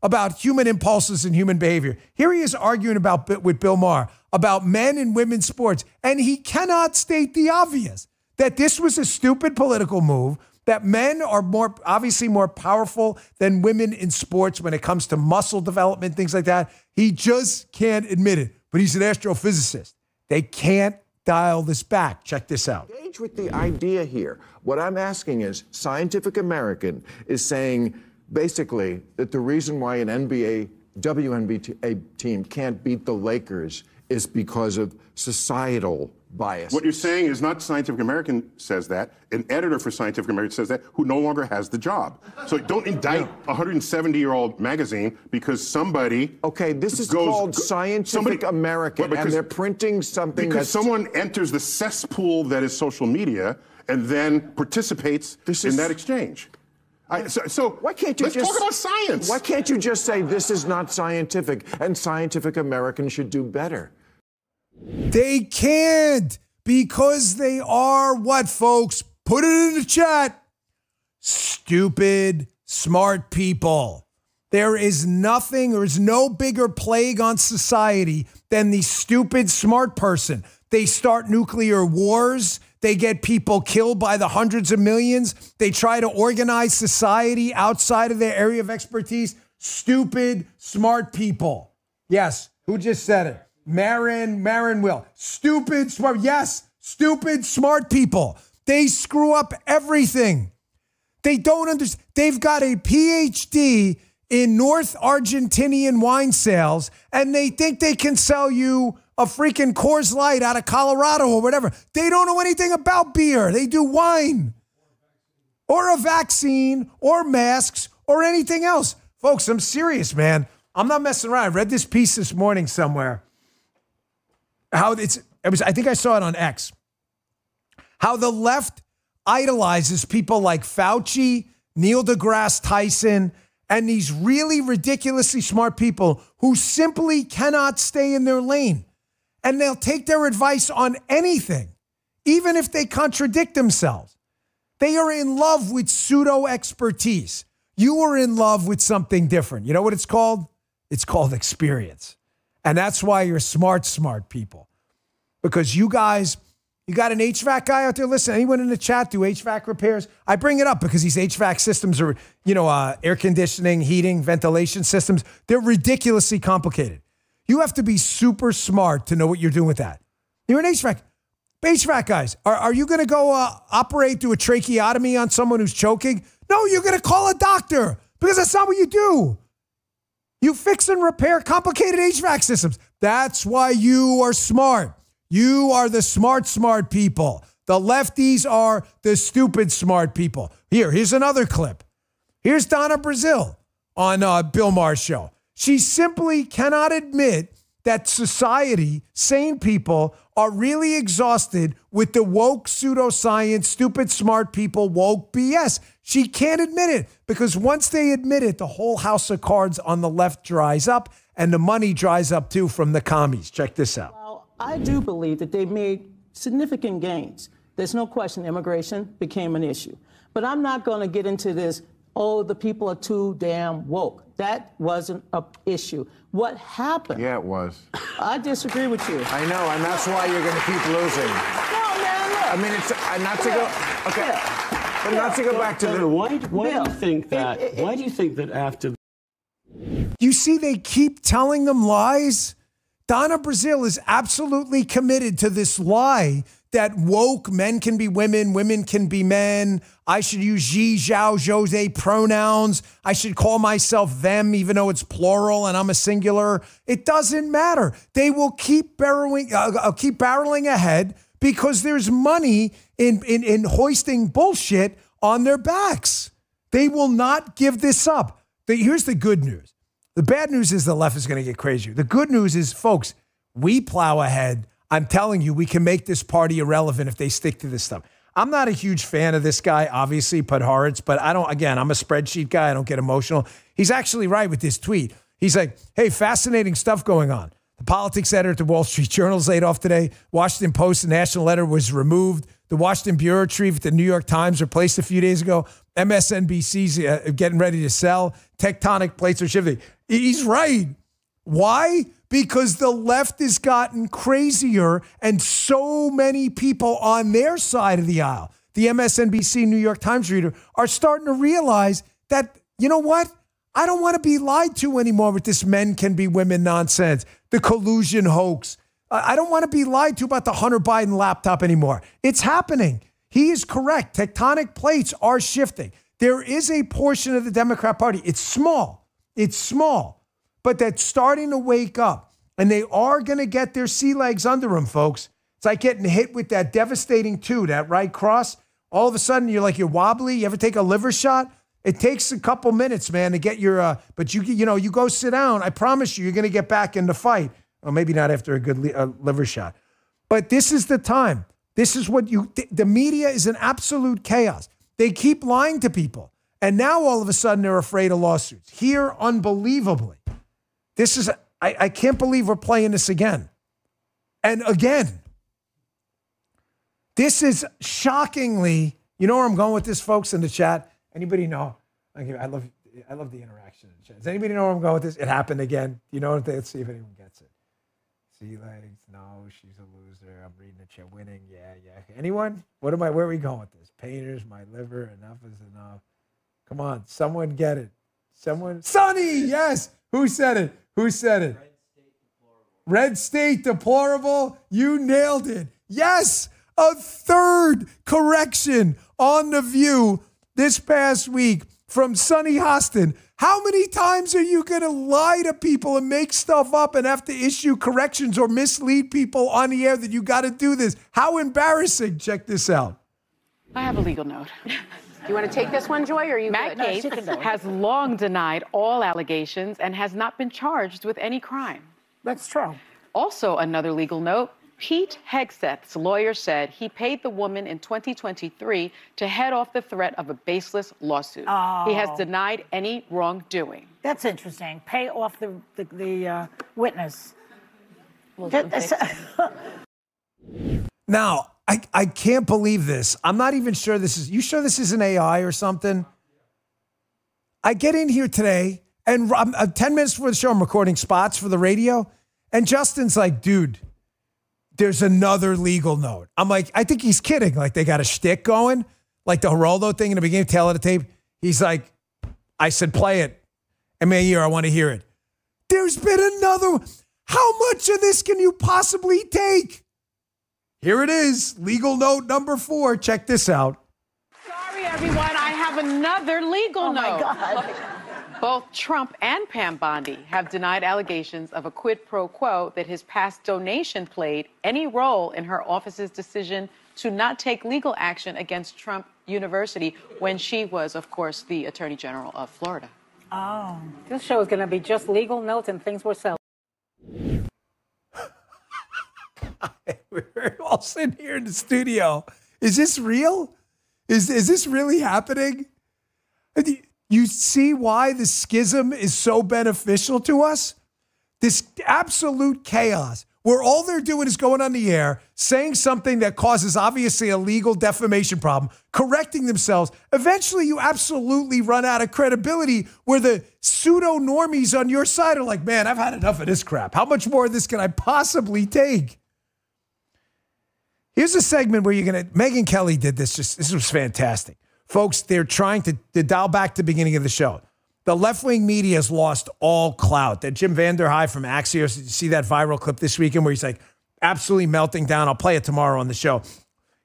about human impulses and human behavior. Here he is arguing with Bill Maher about men and women's sports, and he cannot state the obvious, that this was a stupid political move, that men are obviously more powerful than women in sports when it comes to muscle development, things like that. He just can't admit it, but he's an astrophysicist. They can't dial this back. Check this out. Engage with the idea here. What I'm asking is, Scientific American is saying basically that the reason why an WNBA team can't beat the Lakers is because of societal bias. What you're saying is not Scientific American says that. An editor for Scientific American says that, who no longer has the job. So don't indict a 170-year-old magazine because somebody... Okay, this is called Scientific American, and they're printing something because someone enters the cesspool that is social media and then participates in that exchange. So why can't you let's talk about science. Why can't you just say this is not scientific and Scientific American should do better? They can't, because they are what, folks? Put it in the chat. Stupid, smart people. There is no bigger plague on society than the stupid, smart person. They start nuclear wars. They get people killed by the hundreds of millions. They try to organize society outside of their area of expertise. Stupid, smart people. Yes, who just said it? Marin Will. Stupid, smart. Yes, stupid, smart people. They screw up everything. They don't understand. They've got a PhD in North Argentinian wine sales, and they think they can sell you a freaking Coors Light out of Colorado or whatever. They don't know anything about beer. They do wine or a vaccine or masks or anything else. Folks, I'm serious, man. I'm not messing around. I read this piece this morning somewhere. I think I saw it on X. How the left idolizes people like Fauci, Neil deGrasse Tyson, and these really ridiculously smart people who simply cannot stay in their lane. And they'll take their advice on anything, even if they contradict themselves. They are in love with pseudo expertise. You are in love with something different. You know what it's called? It's called experience. And that's why you're smart people. Because you guys, you got an HVAC guy out there? Listen, anyone in the chat do HVAC repairs? I bring it up because these HVAC systems are, air conditioning, heating, ventilation systems. They're ridiculously complicated. You have to be super smart to know what you're doing with that. You're an HVAC guys. Are you going to go operate, do a tracheotomy on someone who's choking? No, you're going to call a doctor because that's not what you do. You fix and repair complicated HVAC systems. That's why you are smart. You are the smart people. The lefties are the stupid smart people. Here's another clip. Here's Donna Brazile on Bill Maher's show. She simply cannot admit that society, sane people, are really exhausted with the woke pseudoscience, stupid smart people, woke BS. She can't admit it because once they admit it, the whole house of cards on the left dries up and the money dries up too from the commies. Check this out. Well, I do believe that they made significant gains. There's no question immigration became an issue. But I'm not going to get into this, oh, the people are too damn woke. That wasn't an issue. What happened? Yeah, it was. I disagree with you. I know, and that's why you're going to keep losing. No, man, look. I mean, it's not to go. Okay, but not to go back to the. Why do you think that? Why do you think that after? You see, they keep telling them lies. Donna Brazile is absolutely committed to this lie that woke men can be women, women can be men. I should use she, zhao, jose pronouns. I should call myself them, even though it's plural and I'm a singular. It doesn't matter. They will keep barreling ahead because there's money in hoisting bullshit on their backs. They will not give this up. Here's the good news. The bad news is the left is going to get crazier. The good news is, folks, we plow ahead. I'm telling you, we can make this party irrelevant if they stick to this stuff. I'm not a huge fan of this guy, obviously, Podhoretz, but I'm a spreadsheet guy. I don't get emotional. He's actually right with this tweet. He's like, hey, fascinating stuff going on. The politics editor at the Wall Street Journal is laid off today. Washington Post, the national editor, was removed. The Washington Bureau Chief at the New York Times replaced a few days ago. MSNBC's getting ready to sell. Tectonic plates are shifting. He's right. Why? Because the left has gotten crazier and so many people on their side of the aisle, the MSNBC New York Times reader, are starting to realize that, you know what? I don't want to be lied to anymore with this men can be women nonsense, the collusion hoax. I don't want to be lied to about the Hunter Biden laptop anymore. It's happening. He is correct. Tectonic plates are shifting. There is a portion of the Democrat Party. It's small. It's small. But that's starting to wake up. And they are going to get their sea legs under them, folks. It's like getting hit with that devastating two, that right cross. All of a sudden, you're wobbly. You ever take a liver shot? It takes a couple minutes, man, to get your, but you go sit down. I promise you're going to get back in the fight. Well, maybe not after a good liver shot. But this is the time. This is what the media is in absolute chaos. They keep lying to people. And now all of a sudden they're afraid of lawsuits. Here, unbelievably. This is, I can't believe we're playing this again. And again, this is shockingly, you know where I'm going with this, folks, in the chat? Anybody know? I love the interaction in the chat. Does anybody know where I'm going with this? It happened again. You know what? Let's see if anyone gets it. Sea legs, no, she's a loser. I'm reading the chat. Winning, yeah. Anyone? Where are we going with this? Painters, my liver, enough is enough. Come on, someone get it. Sonny, yes. Who said it? Red state deplorable. You nailed it. Yes, a third correction on The View this past week from Sonny Hostin. How many times are you going to lie to people and make stuff up and have to issue corrections or mislead people on the air that you got to do this? How embarrassing. Check this out. I have a legal note. You want to take this one, Joy, or are you Matt good? Gaetz has long denied all allegations and has not been charged with any crime. That's true. Also, another legal note, Pete Hegseth's lawyer said he paid the woman in 2023 to head off the threat of a baseless lawsuit. Oh. He has denied any wrongdoing. That's interesting. Pay off the witness. Now, I can't believe this. I'm not even sure this is, you sure this isn't AI or something? I get in here today and I'm 10 minutes before the show, I'm recording spots for the radio. And Justin's like, dude, there's another legal note. I'm like, I think he's kidding. Like they got a shtick going, like the Geraldo thing in the beginning, tail of the tape. He's like, I said, play it. I want to hear it. There's been another. How much of this can you possibly take? Here it is. Legal note number 4. Check this out. Sorry, everyone. I have another legal note. Oh, my God. Both Trump and Pam Bondi have denied allegations of a quid pro quo that his past donation played any role in her office's decision to not take legal action against Trump University when she was, of course, the Attorney General of Florida. Oh, this show is going to be just legal notes and things we're selling. We're all sitting here in the studio. Is this real? Is this really happening? You see why the schism is so beneficial to us? This absolute chaos where all they're doing is going on the air, saying something that causes obviously a legal defamation problem, correcting themselves. Eventually, you absolutely run out of credibility where the pseudo-normies on your side are like, man, I've had enough of this crap. How much more of this can I possibly take? Here's a segment where Megyn Kelly did this. This was fantastic. Folks, they're trying to dial back to the beginning of the show. The left-wing media has lost all clout. That Jim Vanderhyde from Axios, did you see that viral clip this weekend where he's like absolutely melting down? I'll play it tomorrow on the show.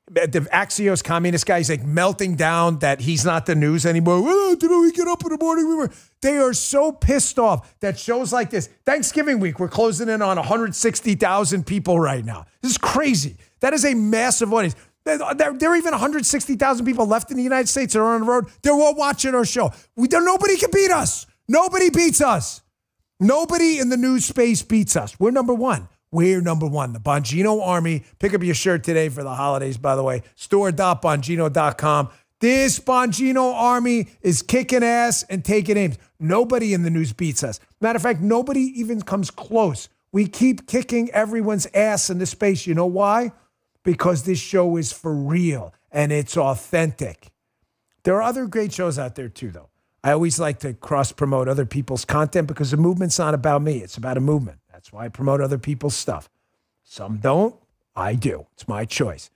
The Axios communist guy, he's like melting down that he's not the news anymore. Oh, did we get up in the morning? They are so pissed off that shows like this. Thanksgiving week, we're closing in on 160,000 people right now. This is crazy. That is a massive audience. There are even 160,000 people left in the United States that are on the road. They're all watching our show. Nobody can beat us. Nobody beats us. Nobody in the news space beats us. We're number one. We're number one. The Bongino Army. Pick up your shirt today for the holidays, by the way. Store.bongino.com. This Bongino Army is kicking ass and taking aims. Nobody in the news beats us. Matter of fact, nobody even comes close. We keep kicking everyone's ass in this space. You know why? Because this show is for real and it's authentic. There are other great shows out there too, though. I always like to cross-promote other people's content because the movement's not about me. It's about a movement. That's why I promote other people's stuff. Some don't. I do. It's my choice.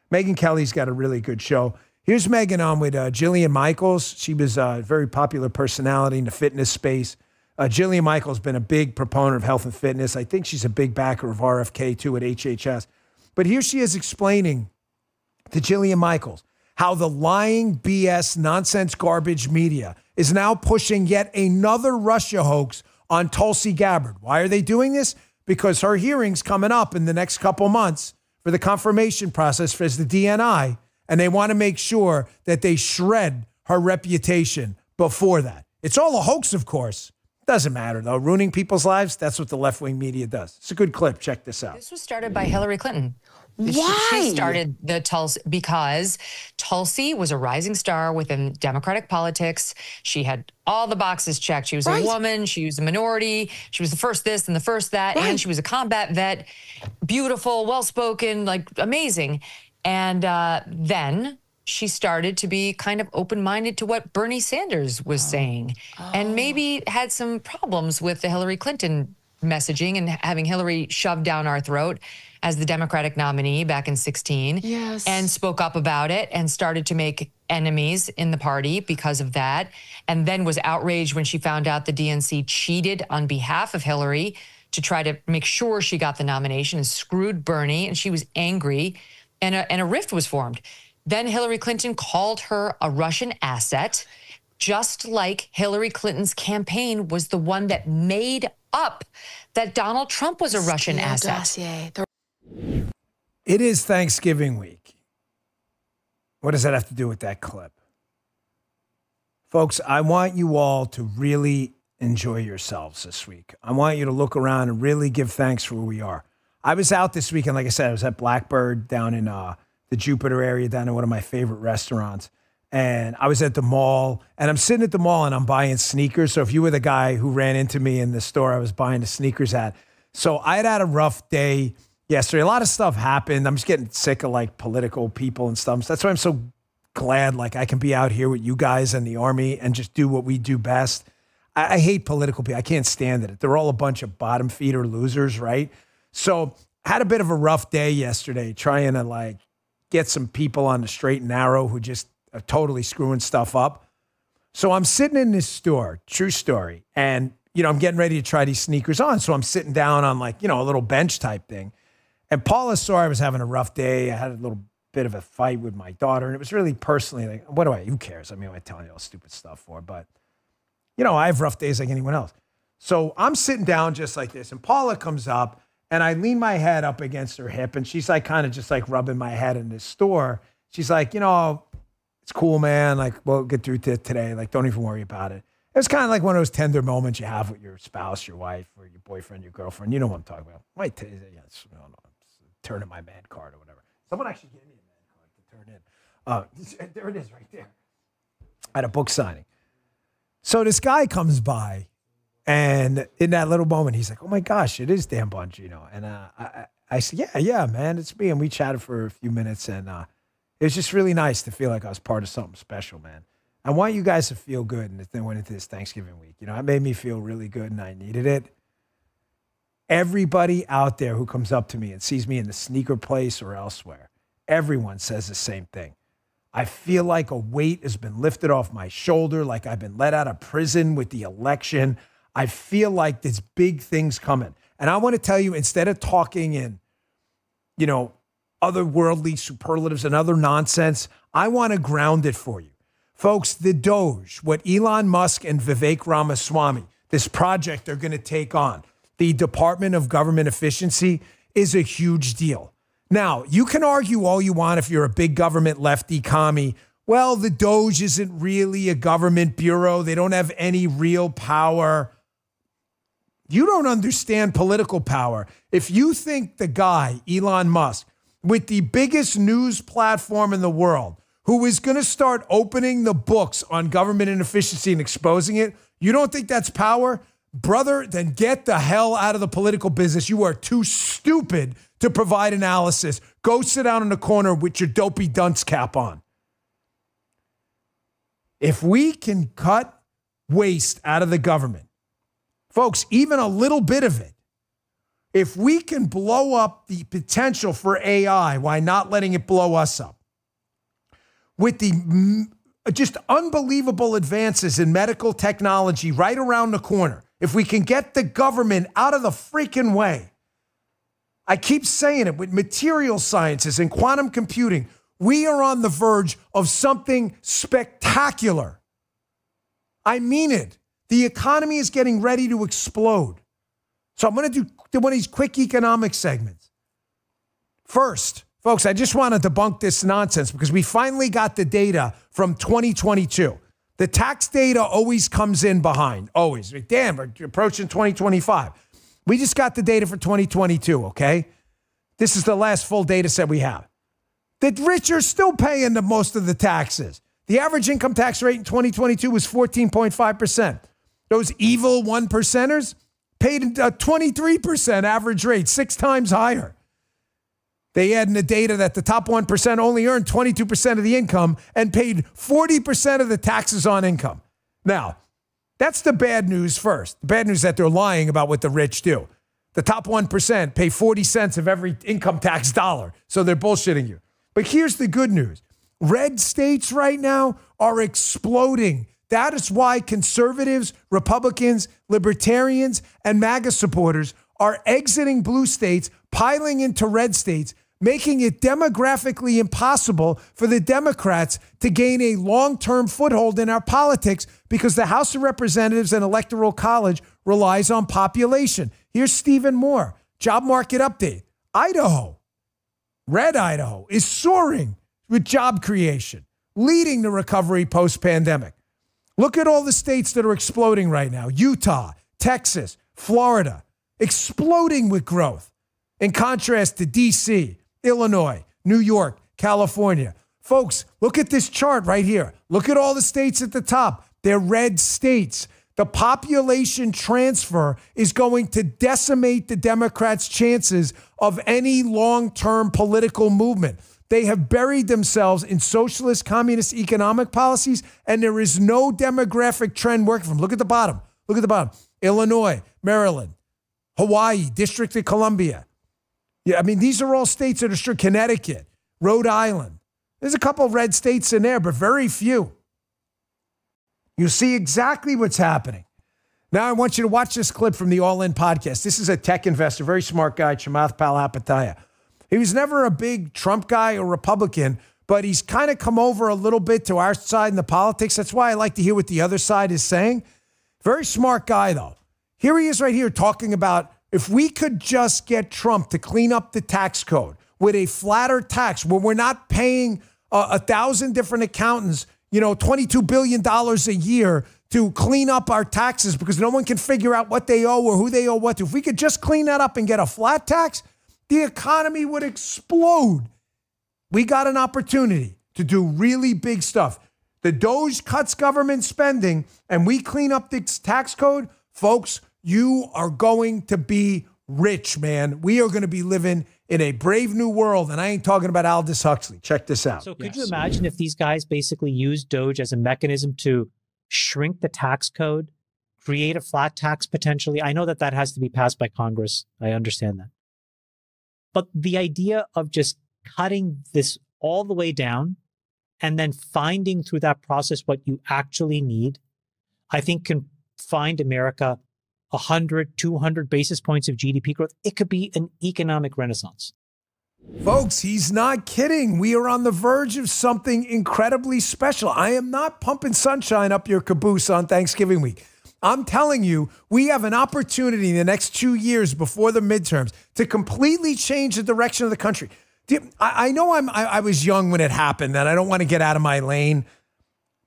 Megyn Kelly's got a really good show. Here's Megyn on with Jillian Michaels. She was a very popular personality in the fitness space. Jillian Michaels has been a big proponent of health and fitness. I think she's a big backer of RFK, too, at HHS. But here she is explaining to Jillian Michaels how the lying BS nonsense garbage media is now pushing yet another Russia hoax on Tulsi Gabbard. Why are they doing this? Because her hearing's coming up in the next couple months for the confirmation process for the DNI, and they want to make sure that they shred her reputation before that. It's all a hoax, of course. Doesn't matter, though. Ruining people's lives, that's what the left-wing media does. It's a good clip. Check this out. This was started by Hillary Clinton. Why? She started the Tulsi because Tulsi was a rising star within Democratic politics. She had all the boxes checked. She was a woman. She was a minority. She was the first this and the first that. And she was a combat vet. Beautiful, well-spoken, like amazing. And then she started to be kind of open-minded to what Bernie Sanders was saying and maybe had some problems with the Hillary Clinton messaging and having Hillary shoved down our throat as the Democratic nominee back in 2016 and spoke up about it and started to make enemies in the party because of that. And then was outraged when she found out the DNC cheated on behalf of Hillary to try to make sure she got the nomination and screwed Bernie. And she was angry and a rift was formed. Then Hillary Clinton called her a Russian asset, just like Hillary Clinton's campaign was the one that made up that Donald Trump was a Russian asset. It is Thanksgiving week. What does that have to do with that clip? Folks, I want you all to really enjoy yourselves this week. I want you to look around and really give thanks for where we are. I was out this weekend, like I said, I was at Blackbird down in the Jupiter area, down in one of my favorite restaurants. And I was at the mall, and I'm sitting at the mall, and I'm buying sneakers. So if you were the guy who ran into me in the store I was buying the sneakers at. So I had a rough day yesterday. A lot of stuff happened. I'm just getting sick of, like, political people and stuff. So that's why I'm so glad, like, I can be out here with you guys and the Army and just do what we do best. I hate political people. I can't stand it. They're all a bunch of bottom feeder losers, right? So I had a bit of a rough day yesterday trying to, like, get some people on the straight and narrow who just are totally screwing stuff up. So I'm sitting in this store, true story, and, you know, I'm getting ready to try these sneakers on. So I'm sitting down on, like, you know, a little bench type thing. And Paula saw I was having a rough day. I had a little bit of a fight with my daughter, and it was really personally like, who cares? I mean, I tell you all stupid stuff for, but, you know, I have rough days like anyone else. So I'm sitting down just like this, and Paula comes up, and I lean my head up against her hip, and she's like kind of just like rubbing my head in this store. She's like, you know, it's cool, man. Like, we'll get through it today. Like, don't even worry about it. It's kind of like one of those tender moments you have with your spouse, your wife, or your boyfriend, your girlfriend. You know what I'm talking about. Might tell you, yes, no, turn in my man card or whatever. Someone actually gave me a man card to turn in. There it is right there. At a book signing. So this guy comes by, and in that little moment, he's like, oh, my gosh, it is Dan Bongino. And I said, yeah, man, it's me. And we chatted for a few minutes, and it was just really nice to feel like I was part of something special, man. I want you guys to feel good, and then went into this Thanksgiving week. You know, it made me feel really good, and I needed it. Everybody out there who comes up to me and sees me in the sneaker place or elsewhere, everyone says the same thing. I feel like a weight has been lifted off my shoulder, like I've been let out of prison with the election. I feel like there's big things coming. And I want to tell you, instead of talking in, you know, otherworldly superlatives and other nonsense, I want to ground it for you. Folks, the Doge, what Elon Musk and Vivek Ramaswamy, this project they're going to take on, the Department of Government Efficiency, is a huge deal. Now, you can argue all you want if you're a big government lefty commie. Well, the Doge isn't really a government bureau. They don't have any real power. You don't understand political power. If you think the guy, Elon Musk, with the biggest news platform in the world, who is going to start opening the books on government inefficiency and exposing it, you don't think that's power? Brother, then get the hell out of the political business. You are too stupid to provide analysis. Go sit down in the corner with your dopey dunce cap on. If we can cut waste out of the government, folks, even a little bit of it, if we can blow up the potential for AI, why not letting it blow us up? With the just unbelievable advances in medical technology right around the corner, if we can get the government out of the freaking way, I keep saying it, with material sciences and quantum computing, we are on the verge of something spectacular. I mean it. The economy is getting ready to explode. So I'm going to do one of these quick economic segments. First, folks, I just want to debunk this nonsense because we finally got the data from 2022. The tax data always comes in behind, always. Damn, we're approaching 2025. We just got the data for 2022, okay? This is the last full data set we have. The rich are still paying the most of the taxes. The average income tax rate in 2022 was 14.5%. Those evil 1%ers paid a 23% average rate, 6 times higher. They add in the data that the top 1% only earned 22% of the income and paid 40% of the taxes on income. Now, that's the bad news first. The bad news is that they're lying about what the rich do. The top 1% pay 40 cents of every income tax dollar, so they're bullshitting you. But here's the good news. Red states right now are exploding. That is why conservatives, Republicans, libertarians, and MAGA supporters are exiting blue states, piling into red states, making it demographically impossible for the Democrats to gain a long-term foothold in our politics because the House of Representatives and Electoral College relies on population. Here's Stephen Moore, job market update. Idaho, red Idaho, is soaring with job creation, leading the recovery post-pandemic. Look at all the states that are exploding right now. Utah, Texas, Florida, exploding with growth. In contrast to D.C., Illinois, New York, California. Folks, look at this chart right here. Look at all the states at the top. They're red states. The population transfer is going to decimate the Democrats' chances of any long-term political movement. They have buried themselves in socialist, communist economic policies, and there is no demographic trend working for them. Look at the bottom. Look at the bottom. Illinois, Maryland, Hawaii, District of Columbia. Yeah, I mean, these are all states that are strict. Connecticut, Rhode Island. There's a couple of red states in there, but very few. You see exactly what's happening. Now I want you to watch this clip from the All In podcast. This is a tech investor, very smart guy, Chamath Palihapitiya. He was never a big Trump guy or Republican, but he's kind of come over a little bit to our side in the politics. That's why I like to hear what the other side is saying. Very smart guy, though. Here he is right here talking about if we could just get Trump to clean up the tax code with a flatter tax where we're not paying 1,000 different accountants, $22 billion a year to clean up our taxes because no one can figure out what they owe or who they owe what to. If we could just clean that up and get a flat tax, the economy would explode. We got an opportunity to do really big stuff. the Doge cuts government spending and we clean up this tax code, folks, you are going to be rich, man. We are going to be living in a brave new world. And I ain't talking about Aldous Huxley. Check this out. So could you imagine if these guys basically use Doge as a mechanism to shrink the tax code, create a flat tax potentially? I know that that has to be passed by Congress. I understand that. But the idea of just cutting this all the way down and then finding through that process what you actually need, I think can find America 100, 200 basis points of GDP growth. It could be an economic renaissance. Folks, he's not kidding. We are on the verge of something incredibly special. I am not pumping sunshine up your caboose on Thanksgiving week. I'm telling you, we have an opportunity in the next 2 years before the midterms to completely change the direction of the country. I know I was young when it happened, and I don't want to get out of my lane,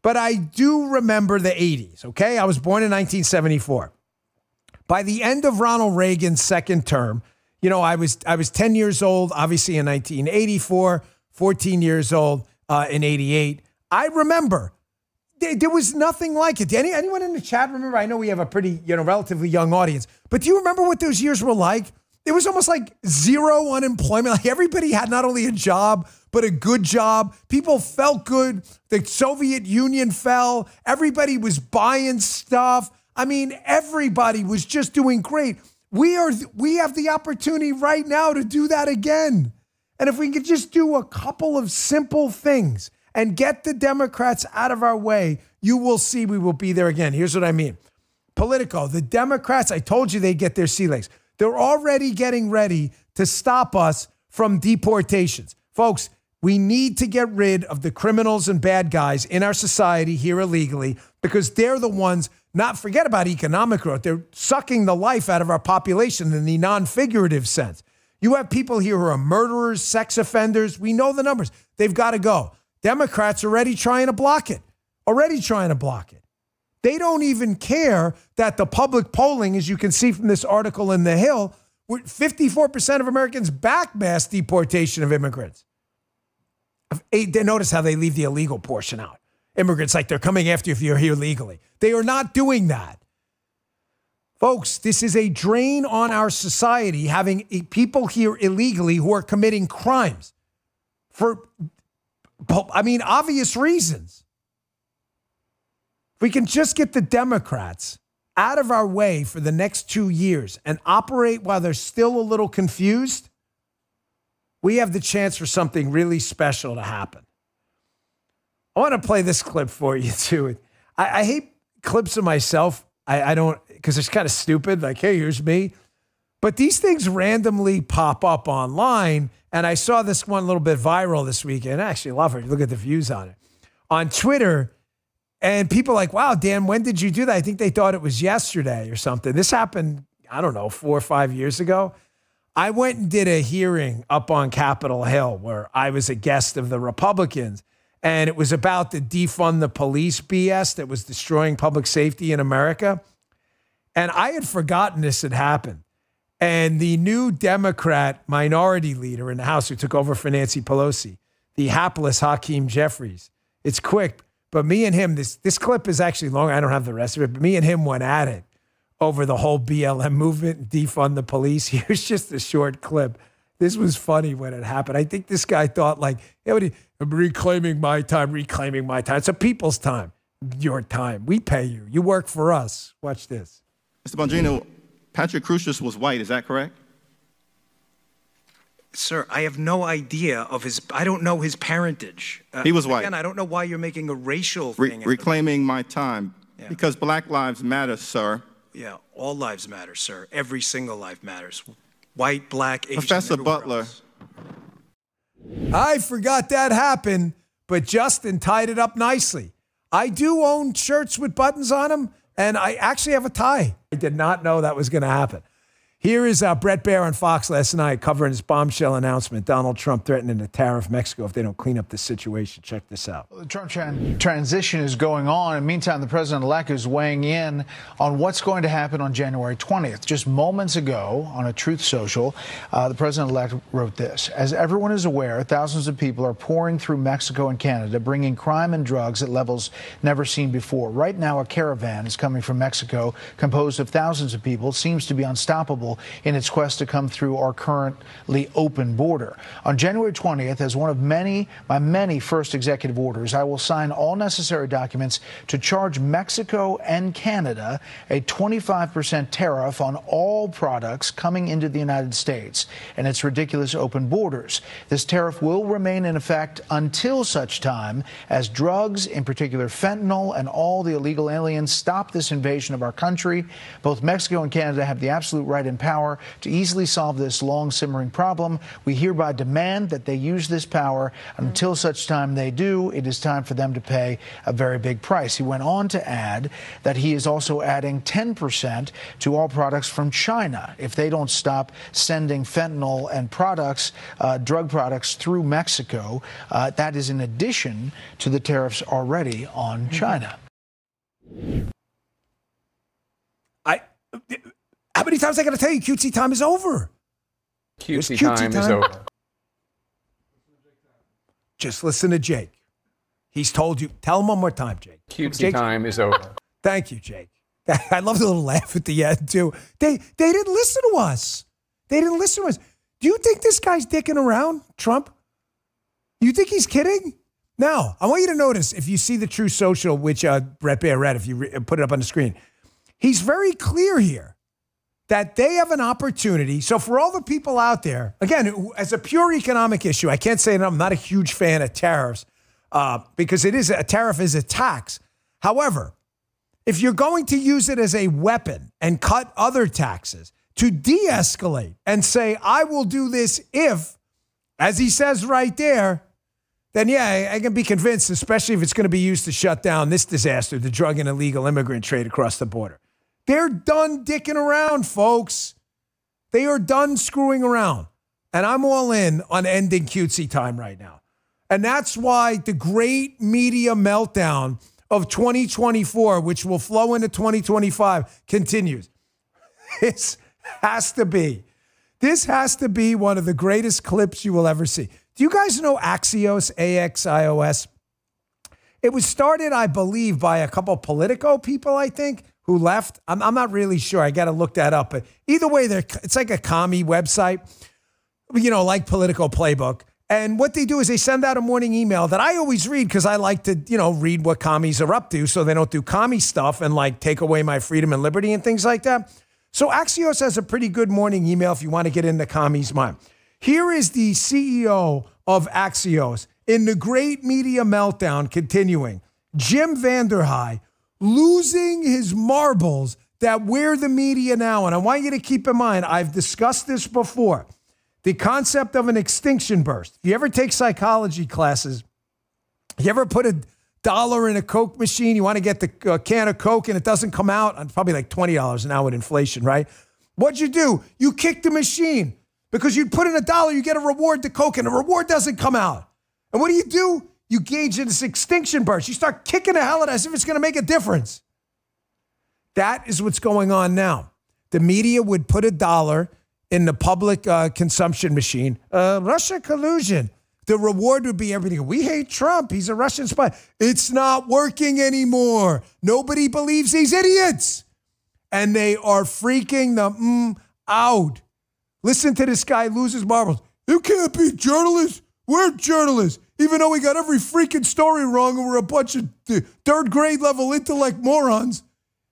but I do remember the 80s, okay? I was born in 1974. By the end of Ronald Reagan's second term, you know, I was 10 years old, obviously in 1984, 14 years old in 88. I remember there was nothing like it. Anyone in the chat remember? I know we have a pretty, relatively young audience, but do you remember what those years were like? It was almost like zero unemployment. Like everybody had not only a job, but a good job. People felt good. The Soviet Union fell. Everybody was buying stuff. I mean, everybody was just doing great. We have the opportunity right now to do that again. And if we could just do a couple of simple things and get the Democrats out of our way, you will see we will be there again. Here's what I mean. Politico, the Democrats, I told you they'd get their sea legs. They're already getting ready to stop us from deportations. Folks, we need to get rid of the criminals and bad guys in our society here illegally because they're the ones, forget about economic growth. They're sucking the life out of our population in the non-figurative sense. You have people here who are murderers, sex offenders. We know the numbers. They've got to go. Democrats are already trying to block it. They don't even care that the public polling, as you can see from this article in The Hill, 54% of Americans back mass deportation of immigrants. Notice how they leave the illegal portion out. Immigrants, like they're coming after you if you're here legally. They are not doing that. Folks, this is a drain on our society, having people here illegally who are committing crimes for, obvious reasons. If we can just get the Democrats out of our way for the next 2 years and operate while they're still a little confused, we have the chance for something really special to happen. I want to play this clip for you, too. I hate clips of myself. I don't, because it's kind of stupid. Like, hey, here's me. But these things randomly pop up online. And I saw this one a little bit viral this weekend. I actually love it. Look at the views on it. On Twitter. And people are like, wow, Dan, when did you do that? I think they thought it was yesterday or something. This happened, 4 or 5 years ago. I went and did a hearing up on Capitol Hill where I was a guest of the Republicans. And it was about the defund the police BS that was destroying public safety in America. And I had forgotten this had happened. And the new Democrat minority leader in the House who took over for Nancy Pelosi, the hapless Hakeem Jeffries, it's quick. But me and him, this clip is actually long. I don't have the rest of it. But me and him went at it over the whole BLM movement, defund the police. Here's just a short clip. This was funny when it happened. I think this guy thought I'm reclaiming my time. It's a people's time. Your time. We pay you. You work for us. Watch this. Mr. Bongino, Patrick Crusius was white. Is that correct? Sir, I have no idea of I don't know his parentage. He was white. Again, I don't know why you're making a racial thing. Reclaiming my time. Yeah. Because Black lives matter, sir. Yeah, all lives matter, sir. Every single life matters. White, black, Asian, Professor Butler. Else. I forgot that happened, but Justin tied it up nicely. I do own shirts with buttons on them, and I actually have a tie. I did not know that was going to happen. Here is Brett Baer on Fox last night covering his bombshell announcement. Donald Trump threatening to tariff Mexico if they don't clean up the situation. Check this out. The Trump transition is going on. In the meantime, the president-elect is weighing in on what's going to happen on January 20th. Just moments ago on a Truth Social, the president-elect wrote this. As everyone is aware, thousands of people are pouring through Mexico and Canada, bringing crime and drugs at levels never seen before. Right now, a caravan is coming from Mexico, composed of thousands of people. It seems to be unstoppable in its quest to come through our currently open border. On January 20th, as one of my many first executive orders, I will sign all necessary documents to charge Mexico and Canada a 25% tariff on all products coming into the United States and its ridiculous open borders. This tariff will remain in effect until such time as drugs, in particular fentanyl, and all the illegal aliens stop this invasion of our country. Both Mexico and Canada have the absolute right and power to easily solve this long simmering problem. We hereby demand that they use this power. Until such time they do, it is time for them to pay a very big price. He went on to add that he is also adding 10% to all products from China if they don't stop sending fentanyl and products, drug products through Mexico. That is in addition to the tariffs already on China. How many times I got to tell you cutesy time is over? Cutesy time is over. Just listen to Jake. He's told you. Tell him one more time, Jake. Cutesy time is over. Thank you, Jake. I love the little laugh at the end, too. They didn't listen to us. They didn't listen to us. Do you think this guy's dicking around, Trump? You think he's kidding? Now, I want you to notice, if you see the True Social, which Brett Baer read, if you put it up on the screen, he's very clear here that they have an opportunity. So for all the people out there, again, as a pure economic issue, I can't say that I'm not a huge fan of tariffs because a tariff is a tax. However, if you're going to use it as a weapon and cut other taxes to de-escalate and say, I will do this if, as he says right there, then yeah, I can be convinced, especially if it's going to be used to shut down this disaster, the drug and illegal immigrant trade across the border. They're done dicking around, folks. They are done screwing around. And I'm all in on ending cutesy time right now. And that's why the great media meltdown of 2024, which will flow into 2025, continues. This has to be one of the greatest clips you will ever see. Do you guys know Axios, A-X-I-O-S? It was started, I believe, by a couple Politico people, I think, who left. I'm not really sure. I got to look that up. But either way, it's like a commie website, like Politico Playbook. And what they do is they send out a morning email that I always read because I like to, read what commies are up to so they don't do commie stuff and take away my freedom and liberty and things like that. So Axios has a pretty good morning email if you want to get into commies' mind. Here is the CEO of Axios in the great media meltdown continuing. Jim Vanderhei losing his marbles that we're the media now. And I want you to keep in mind, I've discussed this before. The concept of an extinction burst. If you ever take psychology classes, you ever put $1 in a Coke machine, you want to get the can of Coke and it doesn't come out, it's probably like $20 now with inflation, right? What'd you do? You kick the machine because you put in $1, you get a reward to Coke and the reward doesn't come out. And what do? You gauge in this extinction burst. You start kicking the hell out as if it's going to make a difference. That is what's going on now. The media would put $1 in the public consumption machine. Russia collusion. The reward would be everything. We hate Trump. He's a Russian spy. It's not working anymore. Nobody believes these idiots. And they are freaking them out. Listen to this guy lose his marbles. You can't be journalists. We're journalists. Even though we got every freaking story wrong and we're a bunch of third grade level intellect morons.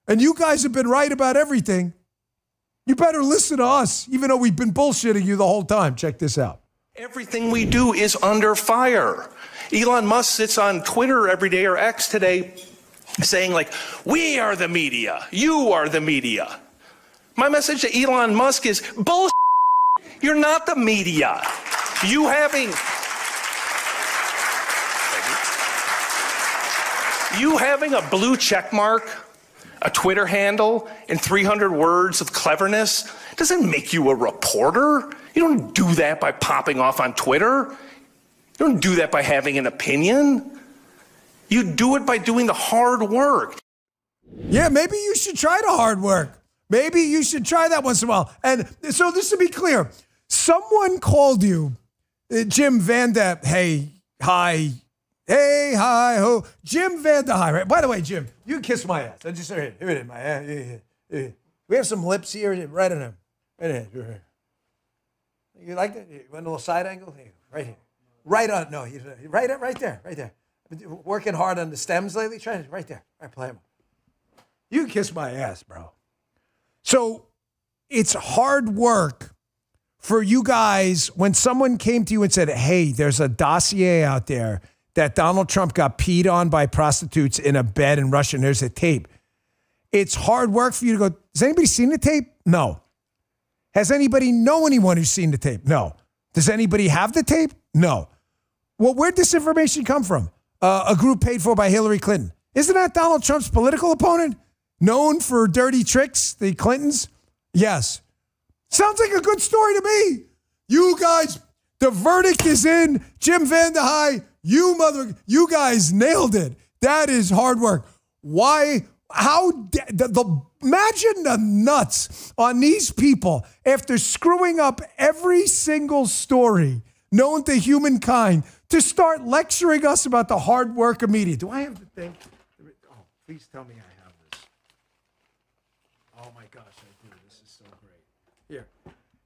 And you guys have been right about everything. You better listen to us, even though we've been bullshitting you the whole time. Check this out. Everything we do is under fire. Elon Musk sits on Twitter every day or X today saying we are the media. You are the media. My message to Elon Musk is bullshit. You're not the media. You having a blue check mark a Twitter handle and 300 words of cleverness doesn't make you a reporter. You don't do that by popping off on Twitter. You don't do that by having an opinion. You do it by doing the hard work. Yeah, maybe you should try the hard work. Maybe you should try that once in a while. And so just to be clear, someone called you, Jim Vanda, hey, hi, ho, Jim Vanda, hi, right? By the way, Jim, you can kiss my ass. I just here it is, my ass. We have some lips here, right in them. Right here. You like that? You want a little side angle? Here, right here. Right on, no, right there. I've been working hard on the stems lately. Try it right there. Right, play them. You can kiss my ass, bro. So it's hard work for you guys when someone came to you and said, hey, there's a dossier out there that Donald Trump got peed on by prostitutes in a bed in Russia, and there's a tape. It's hard work for you to go, has anybody seen the tape? No. Has anybody know anyone who's seen the tape? No. Does anybody have the tape? No. Well, where'd this information come from? A group paid for by Hillary Clinton. Isn't that Donald Trump's political opponent? Known for dirty tricks, the Clintons? Yes. Sounds like a good story to me. You guys, the verdict is in. Jim Vanda, you guys nailed it. That is hard work. Why? Imagine the nuts on these people after screwing up every single story known to humankind to start lecturing us about the hard work of media. Do I have the thing? Oh, please tell me I have this. Oh my gosh, I do. This is so great. Here.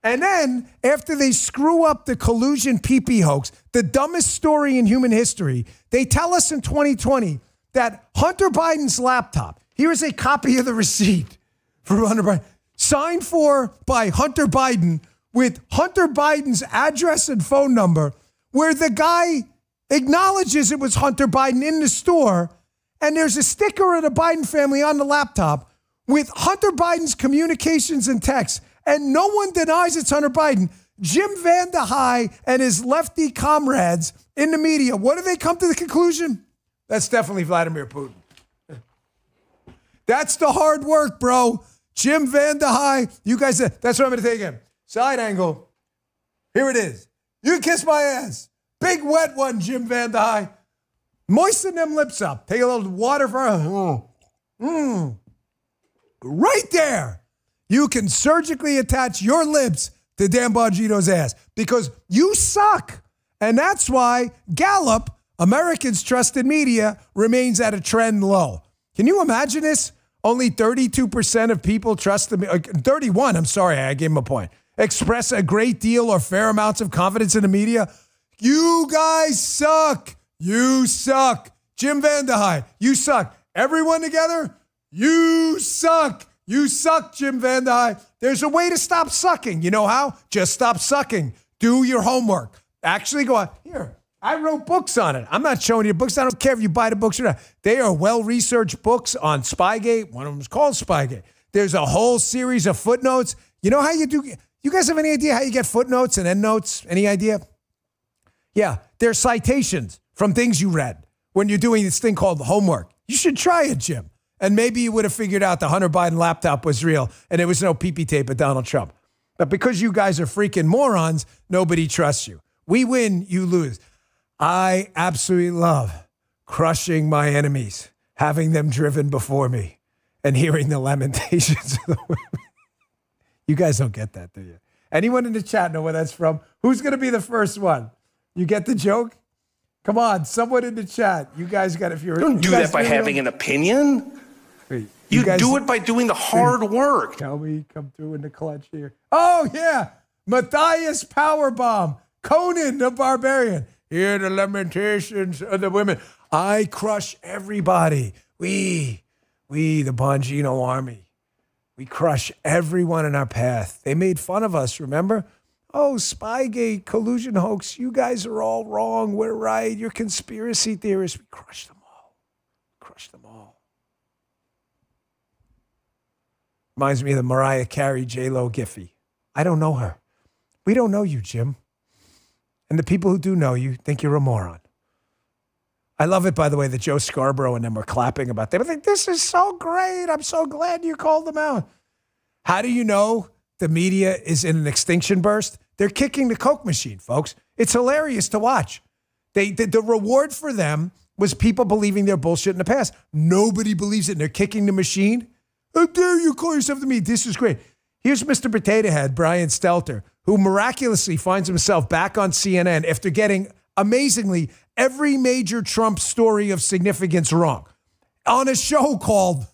And then, after they screw up the collusion pee-pee hoax, the dumbest story in human history, they tell us in 2020 that Hunter Biden's laptop, here is a copy of the receipt for Hunter Biden, signed for by Hunter Biden with Hunter Biden's address and phone number, where the guy acknowledges it was Hunter Biden in the store, and there's a sticker of the Biden family on the laptop with Hunter Biden's communications and texts, and no one denies it's Hunter Biden. Jim Vanda and his lefty comrades in the media, what do they come to the conclusion? That's definitely Vladimir Putin. That's the hard work, bro. Jim Vanda, you guys, that's what I'm going to take him. Side angle. Here it is. You can kiss my ass. Big wet one, Jim Vanda. Moisten them lips up. Take a little water for right there. You can surgically attach your lips to Dan Bongino's ass because you suck. And that's why Gallup, Americans' trusted media, remains at a trend low. Can you imagine this? Only 32% of people trust the media. 31, I'm sorry, I gave him a point. Express a great deal or fair amounts of confidence in the media. You guys suck. You suck. Jim Vanda, you suck. Everyone together, you suck. You suck, Jim Vanda. There's a way to stop sucking. You know how? Just stop sucking. Do your homework. Actually go out. Here, I wrote books on it. I'm not showing you books. I don't care if you buy the books or not. They are well-researched books on Spygate. One of them is called Spygate. There's a whole series of footnotes. You know how you do? You guys have any idea how you get footnotes and endnotes? Any idea? Yeah, they're citations from things you read when you're doing this thing called homework. You should try it, Jim. And maybe you would have figured out the Hunter Biden laptop was real and there was no pee-pee tape of Donald Trump. But because you guys are freaking morons, nobody trusts you. We win, you lose. I absolutely love crushing my enemies, having them driven before me, and hearing the lamentations of the women. You guys don't get that, do you? Anyone in the chat know where that's from? Who's going to be the first one? You get the joke? Come on, someone in the chat. You guys got, if you're... Don't do that by having an opinion. Wait, you do it by doing the hard work. Tell me, come through in the clutch here. Oh, yeah. Matthias Powerbomb. Conan the Barbarian. Hear the lamentations of the women. I crush everybody. We, the Bongino army. We crush everyone in our path. They made fun of us, remember? Oh, Spygate, collusion hoax. You guys are all wrong. We're right. You're conspiracy theorists. We crush them all. Crush them all. Reminds me of the Mariah Carey, J-Lo Giffy. I don't know her. We don't know you, Jim. And the people who do know you think you're a moron. I love it, by the way, that Joe Scarborough and them were clapping about that. I think this is so great. I'm so glad you called them out. How do you know the media is in an extinction burst? They're kicking the Coke machine, folks. It's hilarious to watch. The reward for them was people believing their bullshit in the past. Nobody believes it, and they're kicking the machine. How dare you call yourself the media? This is great. Here's Mr. Potato Head, Brian Stelter, who miraculously finds himself back on CNN after getting, amazingly, every major Trump story of significance wrong on a show called,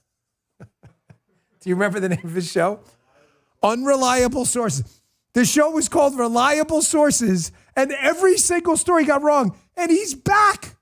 do you remember the name of his show? Unreliable Sources. The show was called Reliable Sources, and every single story got wrong, and he's back.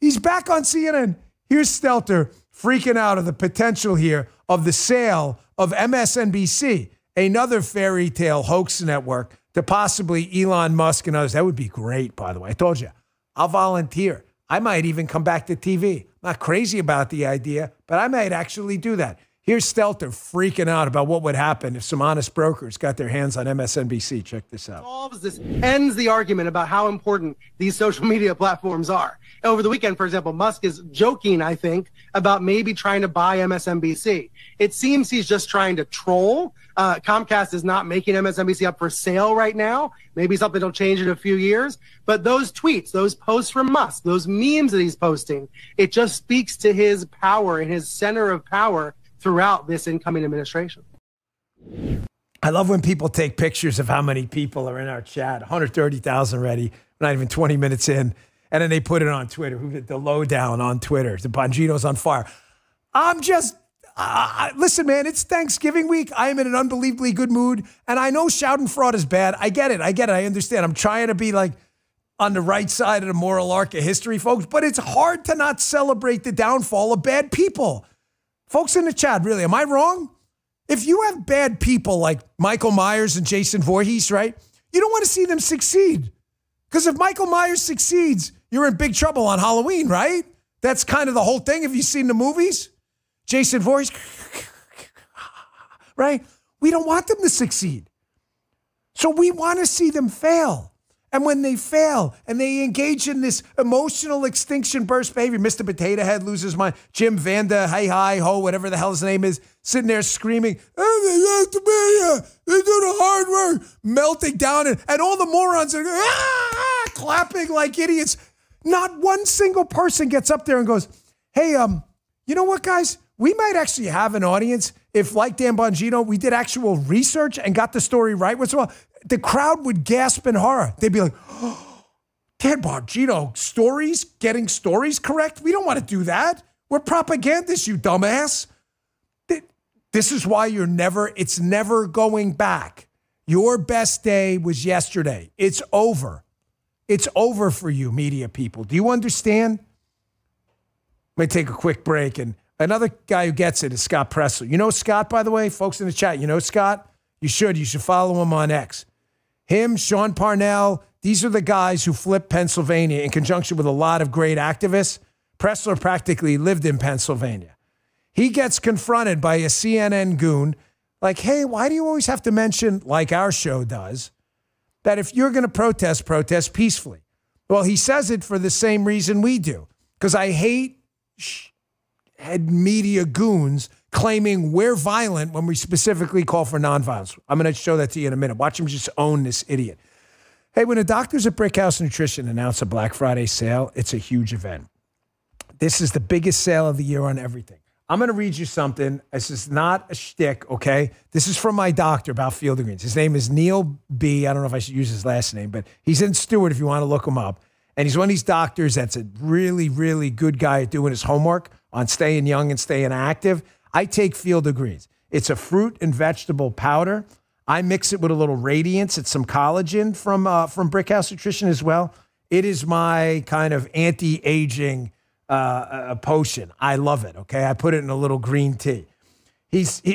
He's back on CNN. Here's Stelter freaking out of the potential here of the sale of MSNBC, another fairy tale hoax network, to possibly Elon Musk and others. That would be great, by the way. I told you, I'll volunteer. I might even come back to TV. Not crazy about the idea, but I might actually do that. Here's Stelter freaking out about what would happen if some honest brokers got their hands on MSNBC. Check this out. This ends the argument about how important these social media platforms are. Over the weekend, for example, Musk is joking, I think, about maybe trying to buy MSNBC. It seems he's just trying to troll. Comcast is not making MSNBC up for sale right now. Maybe something will change in a few years. But those tweets, those posts from Musk, those memes that he's posting, it just speaks to his power and his center of power throughout this incoming administration. I love when people take pictures of how many people are in our chat. 130,000 already, not even 20 minutes in. And then they put it on Twitter. The lowdown on Twitter. The Bongino's on fire. I'm just, listen, man, it's Thanksgiving week. I am in an unbelievably good mood. And I know shouting fraud is bad. I get it. I understand. I'm trying to be like on the right side of the moral arc of history, folks. But it's hard to not celebrate the downfall of bad people. Folks in the chat, really, am I wrong? If you have bad people like Michael Myers and Jason Voorhees, right, you don't want to see them succeed. Because if Michael Myers succeeds, you're in big trouble on Halloween, right? That's kind of the whole thing. Have you seen the movies? Jason Voorhees, right? We don't want them to succeed. So we want to see them fail. And when they fail and they engage in this emotional extinction burst behavior, Mr. Potato Head loses mind, Jim Vanda, hey, hi, ho, whatever the hell his name is, sitting there screaming, oh, they do the hard work, melting down, and all the morons are clapping like idiots. Not one single person gets up there and goes, hey, you know what, guys? We might actually have an audience if, like Dan Bongino, we did actual research and got the story right. What's wrong? The crowd would gasp in horror. They'd be like, oh, Dan Bongino, getting stories correct? We don't want to do that. We're propagandists, you dumbass. This is why it's never going back. Your best day was yesterday. It's over. It's over for you, media people. Do you understand? Let me take a quick break. And another guy who gets it is Scott Presler. You know Scott, by the way? Folks in the chat, you know Scott? You should follow him on X. Him, Sean Parnell, these are the guys who flipped Pennsylvania in conjunction with a lot of great activists. Presler practically lived in Pennsylvania. He gets confronted by a CNN goon like, hey, why do you always have to mention, like our show does, that if you're going to protest peacefully? Well, he says it for the same reason we do, because I hate head media goons claiming we're violent when we specifically call for nonviolence. I'm going to show that to you in a minute. Watch him just own this idiot. Hey, when the doctors at Brickhouse Nutrition announce a Black Friday sale, it's a huge event. This is the biggest sale of the year on everything. I'm going to read you something. This is not a shtick, okay? This is from my doctor about Field of Greens. His name is Neil B. I don't know if I should use his last name, but he's in Stewart if you want to look him up. And he's one of these doctors that's a really, really good guy at doing his homework on staying young and staying active. I take Field of Greens. It's a fruit and vegetable powder. I mix it with a little Radiance. It's some collagen from Brickhouse Nutrition as well. It is my kind of anti-aging potion. I love it, okay? I put it in a little green tea.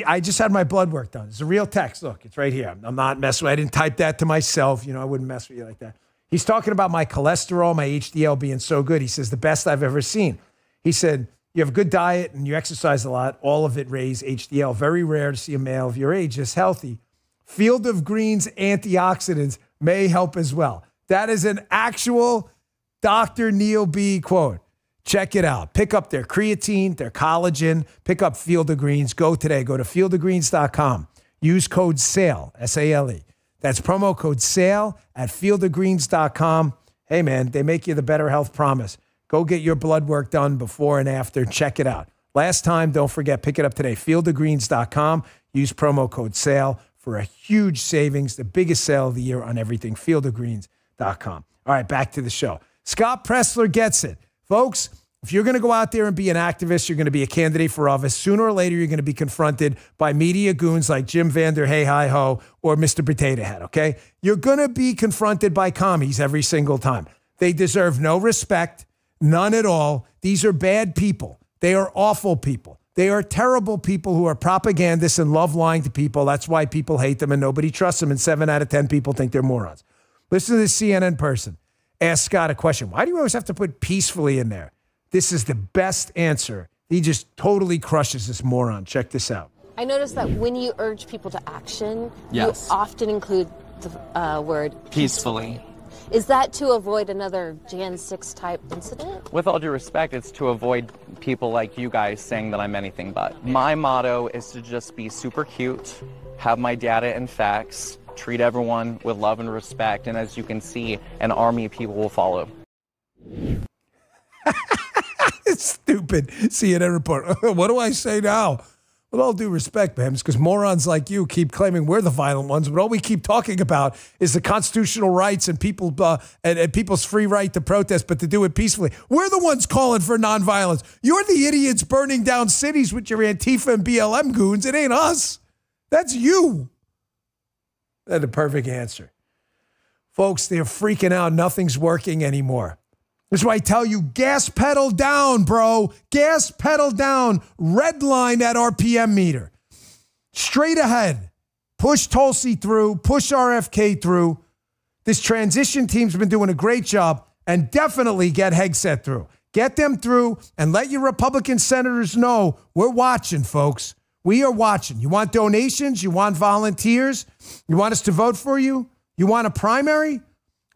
I just had my blood work done. It's a real text. Look, it's right here. I'm not messing with it. I didn't type that to myself. You know, I wouldn't mess with you like that. He's talking about my cholesterol, my HDL being so good. He says, the best I've ever seen. He said, you have a good diet and you exercise a lot. All of it raise HDL. Very rare to see a male of your age this healthy. Field of Greens antioxidants may help as well. That is an actual Dr. Neil B. quote. Check it out. Pick up their creatine, their collagen. Pick up Field of Greens. Go today. Go to fieldofgreens.com. Use code SALE, S-A-L-E. That's promo code SALE at fieldofgreens.com. Hey, man, they make you the better health promise. Go get your blood work done before and after. Check it out. Last time, don't forget, pick it up today. Fieldofgreens.com. Use promo code SALE for a huge savings, the biggest sale of the year on everything. Fieldofgreens.com. All right, back to the show. Scott Pressler gets it. Folks, if you're going to go out there and be an activist, you're going to be a candidate for office, sooner or later you're going to be confronted by media goons like Jim Vander Hey Hi Ho or Mr. Potato Head, okay? You're going to be confronted by commies every single time. They deserve no respect, none at all. These are bad people. They are awful people. They are terrible people who are propagandists and love lying to people. That's why people hate them and nobody trusts them, and 7 out of 10 people think they're morons. Listen to this CNN person. Ask Scott a question. Why do you always have to put peacefully in there? This is the best answer. He just totally crushes this moron. Check this out. I noticed that when you urge people to action, Yes. you often include the word Peacefully. Is that to avoid another Jan 6 type incident? With all due respect, it's to avoid people like you guys saying that I'm anything but. My motto is to just be super cute, have my data and facts, treat everyone with love and respect, and as you can see, an army of people will follow. It's stupid. CNN report. What do I say now? With all due respect, man, it's because morons like you keep claiming we're the violent ones, but all we keep talking about is the constitutional rights and people and people's free right to protest, but to do it peacefully. We're the ones calling for nonviolence. You're the idiots burning down cities with your Antifa and BLM goons. It ain't us. That's you. That's the perfect answer. Folks, they're freaking out. Nothing's working anymore. That's why I tell you, gas pedal down, bro. Gas pedal down. Red line that RPM meter. Straight ahead. Push Tulsi through. Push RFK through. This transition team's been doing a great job. And definitely get Hegseth through. Get them through and let your Republican senators know we're watching, folks. We are watching. You want donations? You want volunteers? You want us to vote for you? You want a primary?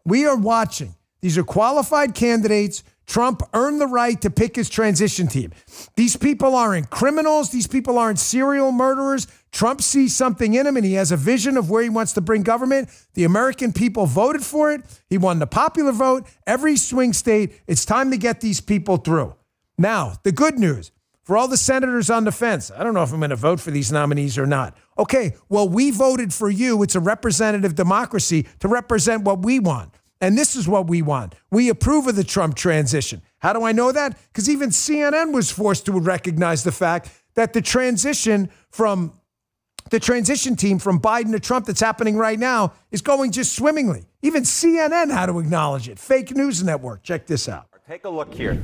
We are watching. These are qualified candidates. Trump earned the right to pick his transition team. These people aren't criminals. These people aren't serial murderers. Trump sees something in them and he has a vision of where he wants to bring government. The American people voted for it. He won the popular vote. Every swing state, it's time to get these people through. Now, the good news for all the senators on the fence, I don't know if I'm going to vote for these nominees or not. Okay, well, we voted for you. It's a representative democracy to represent what we want. And this is what we want. We approve of the Trump transition. How do I know that? Because even CNN was forced to recognize the fact that the transition team from Biden to Trump that's happening right now is going just swimmingly. Even CNN had to acknowledge it. Fake news network. Check this out. Take a look here.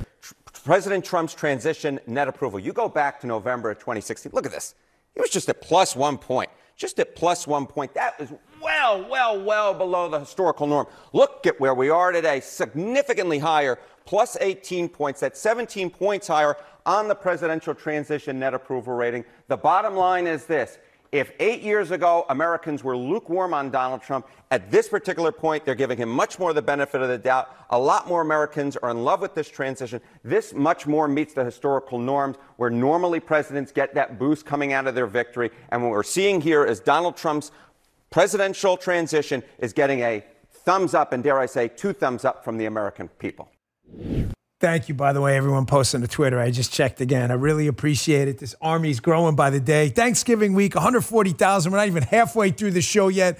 President Trump's transition net approval. You go back to November of 2016. Look at this. It was just at plus 1 point. Just at plus 1 point. That is well below the historical norm. Look at where we are today. Significantly higher. Plus 18 points. That's 17 points higher on the presidential transition net approval rating. The bottom line is this. If 8 years ago Americans were lukewarm on Donald Trump, at this particular point, they're giving him much more the benefit of the doubt. A lot more Americans are in love with this transition. This much more meets the historical norms where normally presidents get that boost coming out of their victory. And what we're seeing here is Donald Trump's presidential transition is getting a thumbs up, and dare I say, 2 thumbs up from the American people. Thank you, by the way, everyone posting to Twitter. I just checked again. I really appreciate it. This army's growing by the day. Thanksgiving week, 140,000. We're not even halfway through the show yet.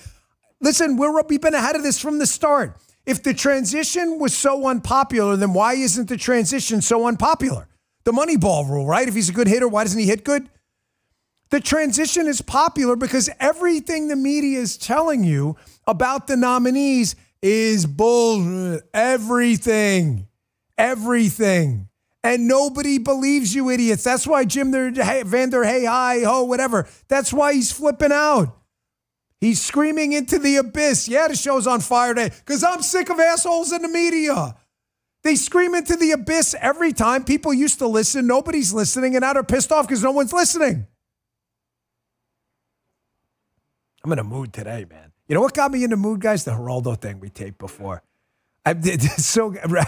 Listen, we've been ahead of this from the start. If the transition was so unpopular, then why isn't the transition so unpopular? The Moneyball rule, right? If he's a good hitter, why doesn't he hit good? The transition is popular because everything the media is telling you about the nominees is bull. Everything. And nobody believes you idiots. That's why Jim Vander Hey Hi Ho, whatever. That's why he's flipping out. He's screaming into the abyss. Yeah, the show's on fire today because I'm sick of assholes in the media. They scream into the abyss every time. People used to listen. Nobody's listening, and now they're pissed off because no one's listening. I'm in a mood today, man. You know what got me in the mood, guys? The Geraldo thing we taped before. I did so right.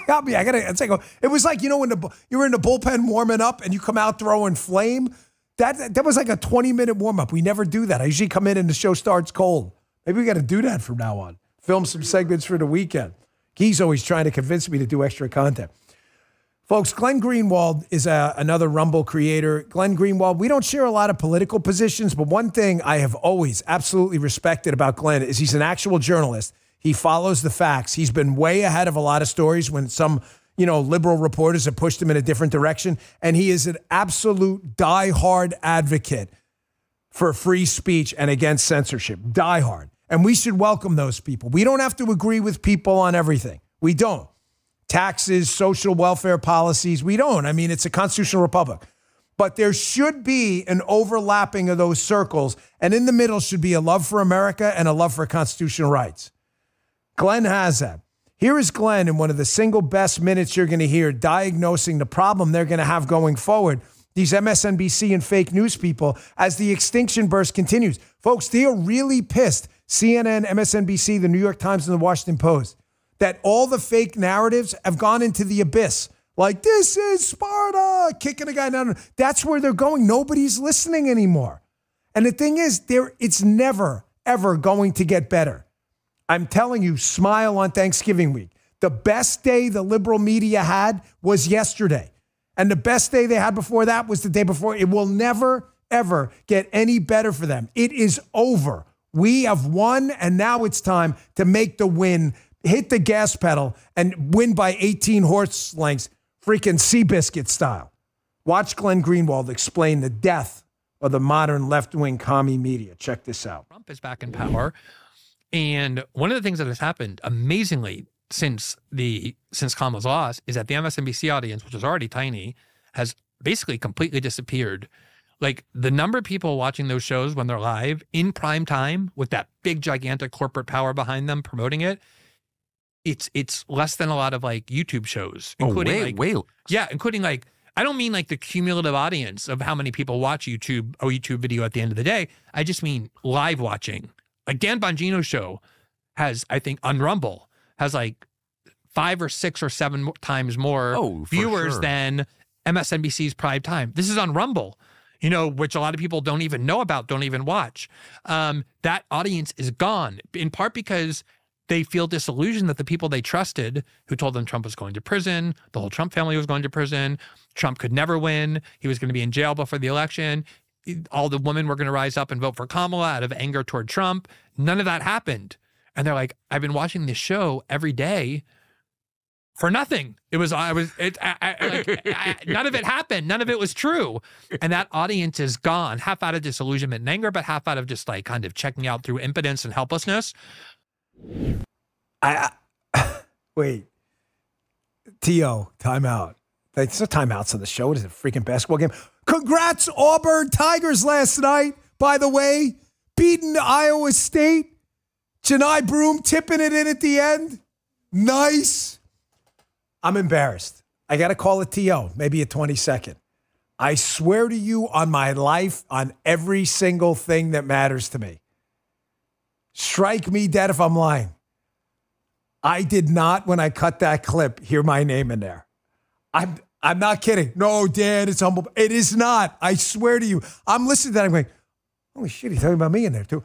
Got me. It was like, when you were in the bullpen warming up and you come out throwing flame. That was like a 20-minute warm-up. We never do that. I usually come in and the show starts cold. Maybe we got to do that from now on. Film some segments for the weekend. He's always trying to convince me to do extra content. Folks, Glenn Greenwald is another Rumble creator. Glenn Greenwald, we don't share a lot of political positions, but one thing I have always absolutely respected about Glenn is he's an actual journalist. He follows the facts. He's been way ahead of a lot of stories when some liberal reporters have pushed him in a different direction. And he is an absolute diehard advocate for free speech and against censorship. Diehard. And we should welcome those people. We don't have to agree with people on everything. We don't. Taxes, social welfare policies, we don't. I mean, it's a constitutional republic. But there should be an overlapping of those circles. And in the middle should be a love for America and a love for constitutional rights. Glenn has that. Here is Glenn in one of the single best minutes you're going to hear diagnosing the problem they're going to have going forward. These MSNBC and fake news people as the extinction burst continues. Folks, they are really pissed. CNN, MSNBC, the New York Times, and the Washington Post, that all the fake narratives have gone into the abyss. Like, this is Sparta, kicking a guy down. That's where they're going. Nobody's listening anymore. And the thing is, it's never, ever going to get better. I'm telling you, smile on Thanksgiving week. The best day the liberal media had was yesterday. And the best day they had before that was the day before. It will never, ever get any better for them. It is over. We have won, and now it's time to make the win. Hit the gas pedal and win by 18 horse lengths, freaking Seabiscuit style. Watch Glenn Greenwald explain the death of the modern left-wing commie media. Check this out. Trump is back in power. And one of the things that has happened amazingly since Kamala's loss is that the MSNBC audience, which is already tiny, has basically completely disappeared. Like, the number of people watching those shows when they're live in prime time with that big, gigantic corporate power behind them promoting it, it's less than a lot of like YouTube shows, including including like, I don't mean like the cumulative audience of how many people watch a YouTube video at the end of the day. I just mean live watching. Like Dan Bongino's show has, I think, on Rumble, has like 5 or 6 or 7 times more viewers than MSNBC's prime time. This is on Rumble, which a lot of people don't even know about, don't even watch. That audience is gone, in part because they feel disillusioned that the people they trusted, who told them Trump was going to prison, the whole Trump family was going to prison, Trump could never win, he was going to be in jail before the election, all the women were going to rise up and vote for Kamala out of anger toward Trump. None of that happened. And they're like, I've been watching this show every day for nothing. None of it happened. None of it was true. And that audience is gone, half out of disillusionment and anger, but half out of just like kind of checking out through impotence and helplessness. Wait. T.O., timeout. There's no timeouts on the show. What is it, a freaking basketball game? Congrats, Auburn Tigers last night, by the way. Beating Iowa State. Janai Broom tipping it in at the end. Nice. I'm embarrassed. I got to call it T.O., maybe a 22nd. I swear to you on my life, on every single thing that matters to me. Strike me dead if I'm lying. I did not, when I cut that clip, hear my name in there. I'm not kidding. No, Dan, it's humble. It is not. I swear to you. I'm listening to that. I'm going, holy shit, he's talking about me in there too.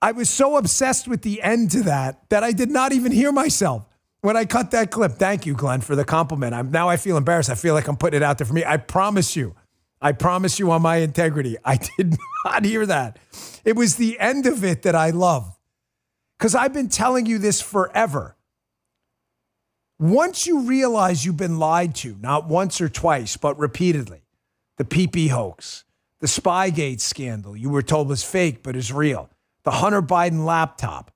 I was so obsessed with the end to that I did not even hear myself when I cut that clip. Thank you, Glenn, for the compliment. Now I feel embarrassed. I feel like I'm putting it out there for me. I promise you on my integrity, I did not hear that. It was the end of it that I love. Because I've been telling you this forever. Once you realize you've been lied to, not once or twice, but repeatedly, the PP hoax, the Spygate scandal you were told was fake but is real, the Hunter Biden laptop,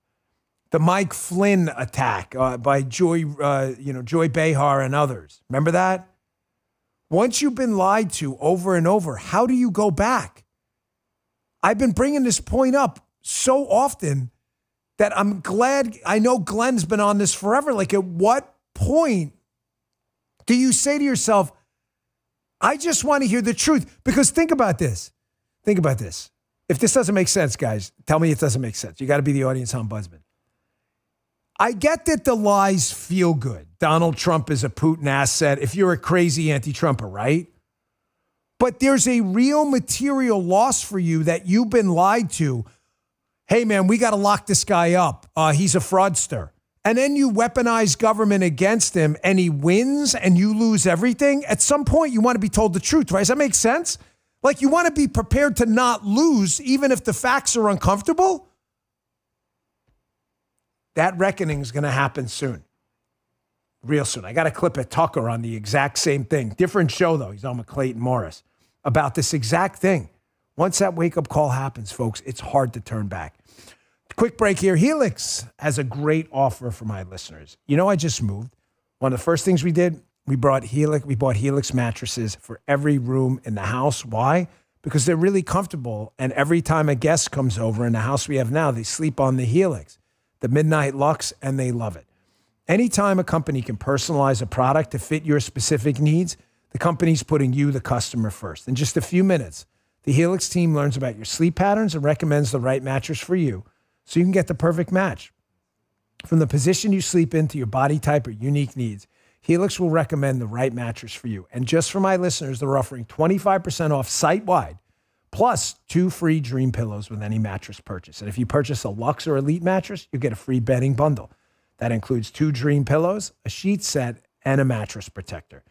the Mike Flynn attack by Joy Behar and others. Remember that? Once you've been lied to over and over, how do you go back? I've been bringing this point up so often that I'm glad. I know Glenn's been on this forever. Like, at what point do you say to yourself, I just want to hear the truth? Because think about this. Think about this. If this doesn't make sense, guys, tell me it doesn't make sense. You got to be the audience ombudsman. I get that the lies feel good. Donald Trump is a Putin asset if you're a crazy anti-Trumper, right? But there's a real material loss for you that you've been lied to. Hey, man, we got to lock this guy up. He's a fraudster. And then you weaponize government against him and he wins and you lose everything. At some point, you want to be told the truth, right? Does that make sense? Like, you want to be prepared to not lose even if the facts are uncomfortable. That reckoning is going to happen soon. Real soon. I got a clip of Tucker on the exact same thing. Different show, though. He's on with Clayton Morris about this exact thing. Once that wake-up call happens, folks, it's hard to turn back. Quick break here. Helix has a great offer for my listeners. You know, I just moved. One of the first things we did, we bought Helix mattresses for every room in the house. Why? Because they're really comfortable, and every time a guest comes over in the house we have now, they sleep on the Helix, the Midnight Lux, and they love it. Anytime a company can personalize a product to fit your specific needs, the company's putting you, the customer, first. In just a few minutes, the Helix team learns about your sleep patterns and recommends the right mattress for you so you can get the perfect match. From the position you sleep in to your body type or unique needs, Helix will recommend the right mattress for you. And just for my listeners, they're offering 25% off site-wide, plus 2 free Dream Pillows with any mattress purchase. And if you purchase a Luxe or Elite mattress, you get a free bedding bundle. That includes 2 Dream Pillows, a sheet set, and a mattress protector.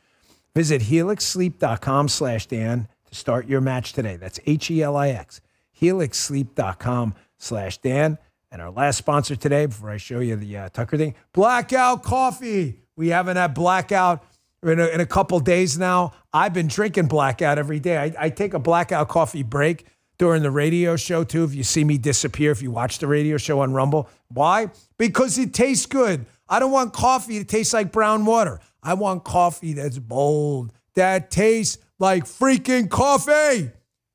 Visit helixsleep.com/Dan to start your match today. That's HELIX. helixsleep.com/Dan. And our last sponsor today, before I show you the Tucker thing, Blackout Coffee. We haven't had Blackout in a couple days now. I've been drinking Blackout every day. I take a Blackout Coffee break during the radio show, too, if you see me disappear, if you watch the radio show on Rumble. Why? Because it tastes good. I don't want coffee that tastes like brown water. I want coffee that's bold, that tastes like freaking coffee.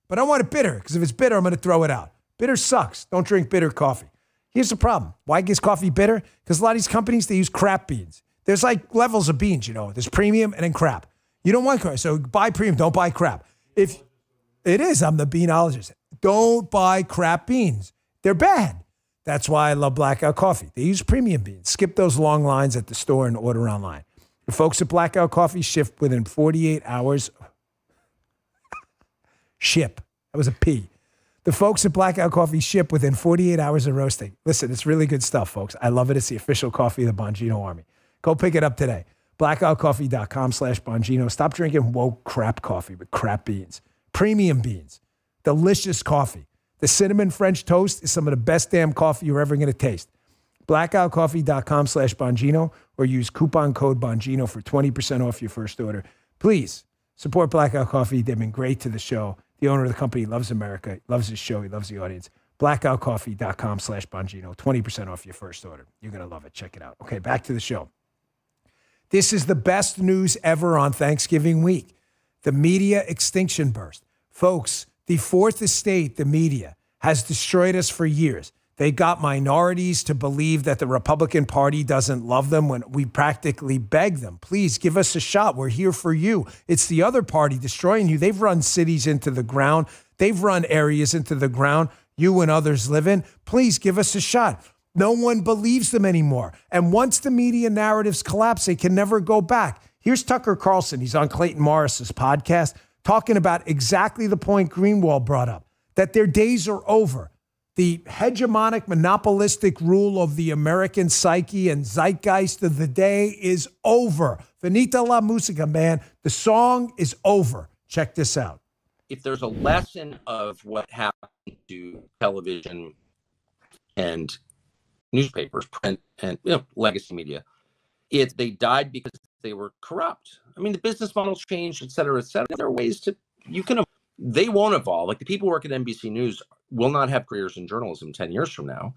But I want it bitter, because if it's bitter, I'm going to throw it out. Bitter sucks. Don't drink bitter coffee. Here's the problem. Why is coffee bitter? Because a lot of these companies, they use crap beans. There's like levels of beans, you know. There's premium and then crap. You don't want crap, so buy premium, don't buy crap. If it is, I'm the beanologist. Don't buy crap beans. They're bad. That's why I love Blackout Coffee. They use premium beans. Skip those long lines at the store and order online. The folks at Blackout Coffee ship within 48 hours. Ship. That was a P. The folks at Blackout Coffee ship within 48 hours of roasting. Listen, it's really good stuff, folks. I love it. It's the official coffee of the Bongino Army. Go pick it up today. blackoutcoffee.com/Bongino. Stop drinking woke crap coffee with crap beans. Premium beans. Delicious coffee. The cinnamon French toast is some of the best damn coffee you're ever going to taste. blackoutcoffee.com/Bongino or use coupon code Bongino for 20% off your first order. Please support Blackout Coffee. They've been great to the show. The owner of the company loves America, he loves his show, he loves the audience. blackoutcoffee.com/Bongino, 20% off your first order. You're going to love it. Check it out. Okay, back to the show. This is the best news ever on Thanksgiving week. The media extinction burst. Folks, the fourth estate, the media, has destroyed us for years. They got minorities to believe that the Republican Party doesn't love them when we practically beg them. Please give us a shot. We're here for you. It's the other party destroying you. They've run cities into the ground. They've run areas into the ground you and others live in. Please give us a shot. No one believes them anymore. And once the media narratives collapse, they can never go back. Here's Tucker Carlson. He's on Clayton Morris's podcast talking about exactly the point Greenwald brought up, that their days are over. The hegemonic, monopolistic rule of the American psyche and zeitgeist of the day is over. Finita la musica, man. The song is over. Check this out. If there's a lesson of what happened to television and newspapers, print, and legacy media, they died because they were corrupt. I mean, the business model changed, et cetera, et cetera. There are ways they won't evolve. Like the people who work at NBC News will not have careers in journalism 10 years from now.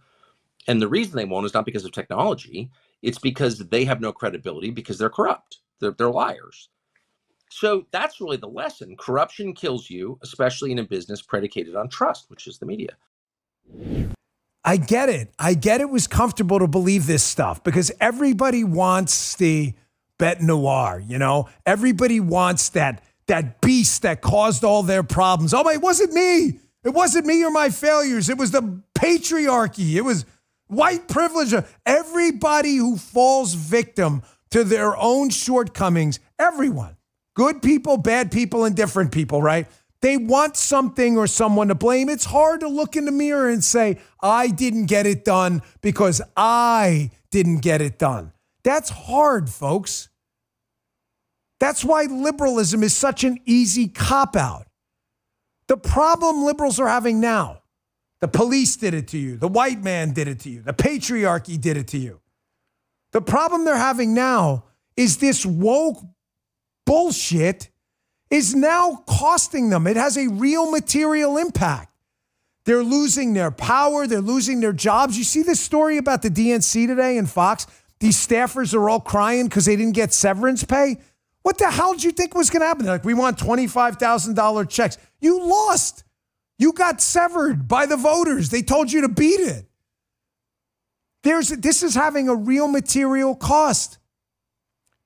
And the reason they won't is not because of technology. It's because they have no credibility because they're corrupt. They're liars. So that's really the lesson. Corruption kills you, especially in a business predicated on trust, which is the media. I get it. I get it was comfortable to believe this stuff because everybody wants the bête noire, you know? Everybody wants that beast that caused all their problems. Oh, it wasn't me. It wasn't me or my failures. It was the patriarchy. It was White privilege. Everybody who falls victim to their own shortcomings, everyone, good people, bad people, indifferent people, right? They want something or someone to blame. It's hard to look in the mirror and say, I didn't get it done because I didn't get it done. That's hard, folks. That's why liberalism is such an easy cop-out. The problem liberals are having now, the police did it to you, the white man did it to you, the patriarchy did it to you. The problem they're having now is this woke bullshit is now costing them. It has a real material impact. They're losing their power. They're losing their jobs. You see this story about the DNC today in Fox? These staffers are all crying because they didn't get severance pay. What the hell did you think was going to happen? They're like, we want $25,000 checks. You lost. You got severed by the voters. They told you to beat it. This is having a real material cost.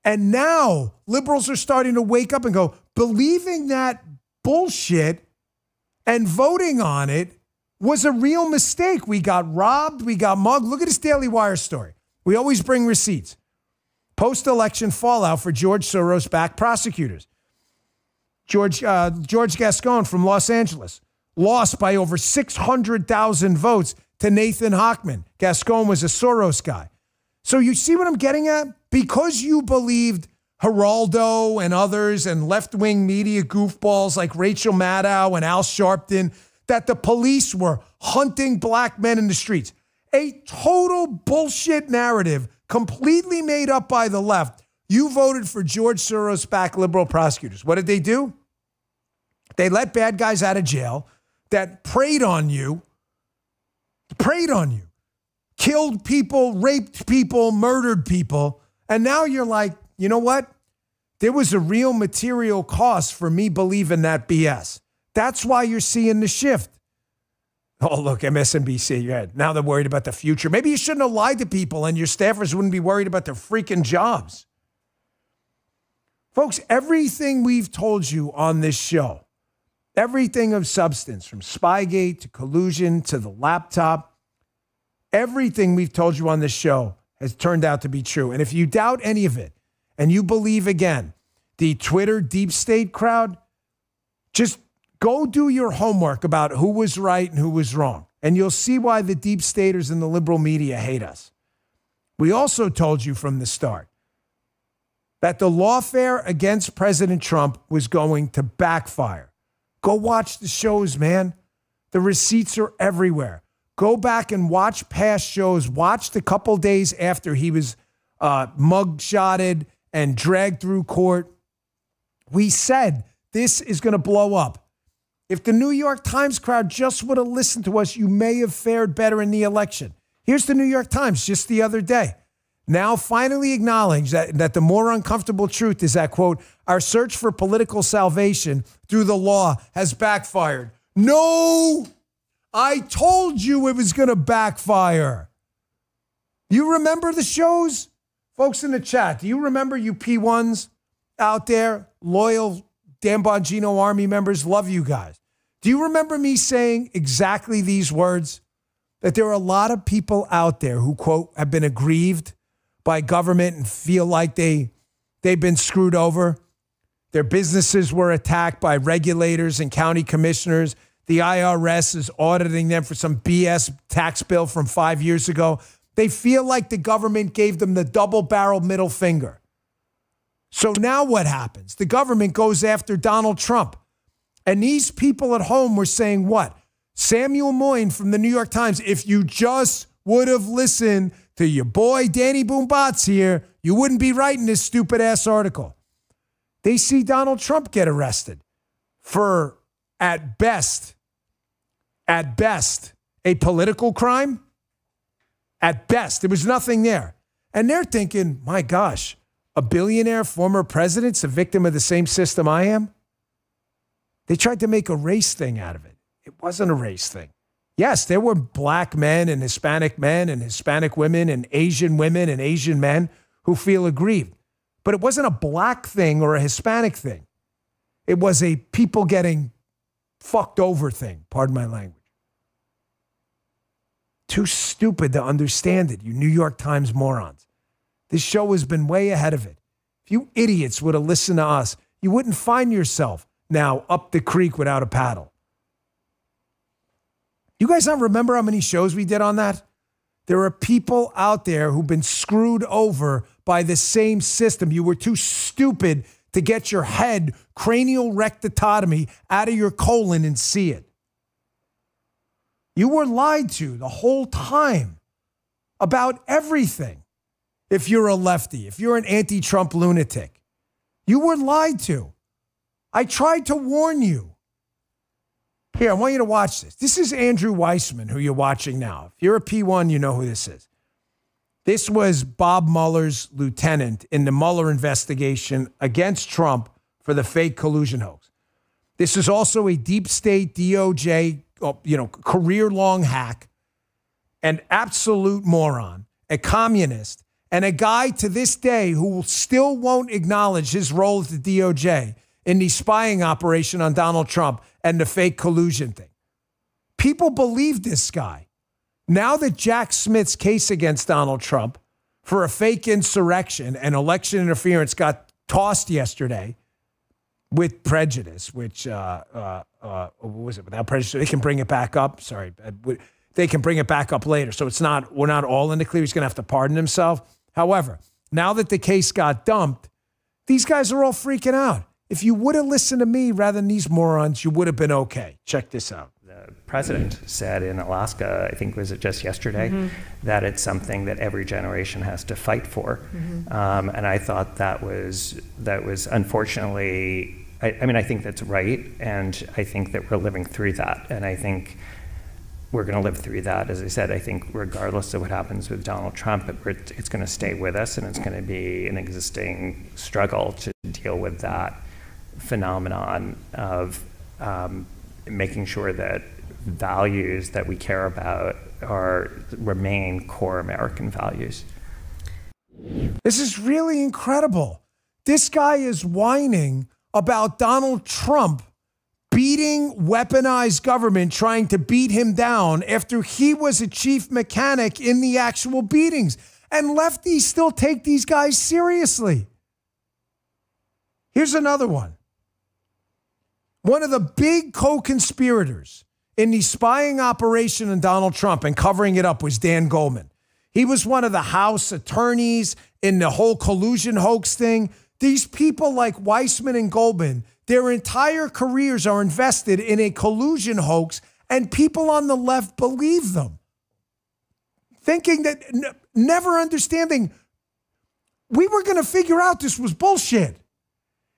And now liberals are starting to wake up and go, believing that bullshit and voting on it was a real mistake. We got robbed. We got mugged. Look at this Daily Wire story. We always bring receipts. Post-election fallout for George Soros-backed prosecutors. George Gascon from Los Angeles lost by over 600,000 votes to Nathan Hochman. Gascon was a Soros guy. So you see what I'm getting at? Because you believed Geraldo and others and left-wing media goofballs like Rachel Maddow and Al Sharpton that the police were hunting black men in the streets. A total bullshit narrative completely made up by the left. You voted for George Soros-backed liberal prosecutors. What did they do? They let bad guys out of jail that preyed on you, killed people, raped people, murdered people. And now you're like, you know what? There was a real material cost for me believing that BS. That's why you're seeing the shift. Oh, look, MSNBC. Yeah, now they're worried about the future. Maybe you shouldn't have lied to people and your staffers wouldn't be worried about their freaking jobs. Folks, everything we've told you on this show, everything of substance, from Spygate to collusion to the laptop, everything we've told you on this show has turned out to be true. And if you doubt any of it and you believe, again, the Twitter deep state crowd, just go do your homework about who was right and who was wrong. And you'll see why the deep staters and the liberal media hate us. We also told you from the start that the lawfare against President Trump was going to backfire. Go watch the shows, man. The receipts are everywhere. Go back and watch past shows. Watch the couple days after he was mugshotted and dragged through court. We said this is going to blow up. If the New York Times crowd just would have listened to us, you may have fared better in the election. Here's the New York Times just the other day. Now finally acknowledge that the more uncomfortable truth is that, quote, our search for political salvation through the law has backfired. No, I told you it was going to backfire. You remember the shows? Folks in the chat, do you remember you P1s out there, loyal Dan Bongino Army members? Love you guys. Do you remember me saying exactly these words? That there are a lot of people out there who, quote, have been aggrieved by government and feel like they've been screwed over. Their businesses were attacked by regulators and county commissioners. The IRS is auditing them for some BS tax bill from 5 years ago. They feel like the government gave them the double-barreled middle finger. So now what happens? The government goes after Donald Trump. And these people at home were saying what? Samuel Moyne from the New York Times, if you just would have listened to your boy Danny Boombots here, you wouldn't be writing this stupid-ass article. They see Donald Trump get arrested for, at best, a political crime. At best, there was nothing there. And they're thinking, my gosh, a billionaire former president's a victim of the same system I am? They tried to make a race thing out of it. It wasn't a race thing. Yes, there were black men and Hispanic women and Asian women and Asian men who feel aggrieved. But it wasn't a black thing or a Hispanic thing. It was a people getting fucked over thing, pardon my language. Too stupid to understand it, you New York Times morons. This show has been way ahead of it. If you idiots would have listened to us, you wouldn't find yourself now up the creek without a paddle. You guys not remember how many shows we did on that? There are people out there who've been screwed over by the same system. You were too stupid to get your head cranial rectotomy out of your colon and see it. You were lied to the whole time about everything. If you're a lefty, if you're an anti-Trump lunatic, you were lied to. I tried to warn you. Here, I want you to watch this. This is Andrew Weissman, who you're watching now. If you're a P1, you know who this is. This was Bob Mueller's lieutenant in the Mueller investigation against Trump for the fake collusion hoax. This is also a deep state DOJ, career-long hack, an absolute moron, a communist, and a guy to this day who still won't acknowledge his role at the DOJ in the spying operation on Donald Trump and the fake collusion thing. People believe this guy. Now that Jack Smith's case against Donald Trump for a fake insurrection and election interference got tossed yesterday with prejudice, which, what was it, without prejudice? They can bring it back up. Sorry. They can bring it back up later. So we're not all in the clear. He's going to have to pardon himself. However, now that the case got dumped, these guys are all freaking out. If you would have listened to me rather than these morons, you would have been okay. Check this out. The president said in Alaska, I think was it just yesterday, that it's something that every generation has to fight for. And I thought that was unfortunately, I think that's right. And I think that we're living through that. And I think we're going to live through that. As I said, I think regardless of what happens with Donald Trump, it's going to stay with us, and it's going to be an existing struggle to deal with that phenomenon of making sure that values that we care about remain core American values. This is really incredible. This guy is whining about Donald Trump beating weaponized government, trying to beat him down after he was a chief mechanic in the actual beatings. And lefties still take these guys seriously. Here's another one. One of the big co-conspirators in the spying operation on Donald Trump and covering it up was Dan Goldman. He was one of the House attorneys in the whole collusion hoax thing. These people like Weissman and Goldman, their entire careers are invested in a collusion hoax, and people on the left believe them. Thinking that, never understanding, we were going to figure out this was bullshit.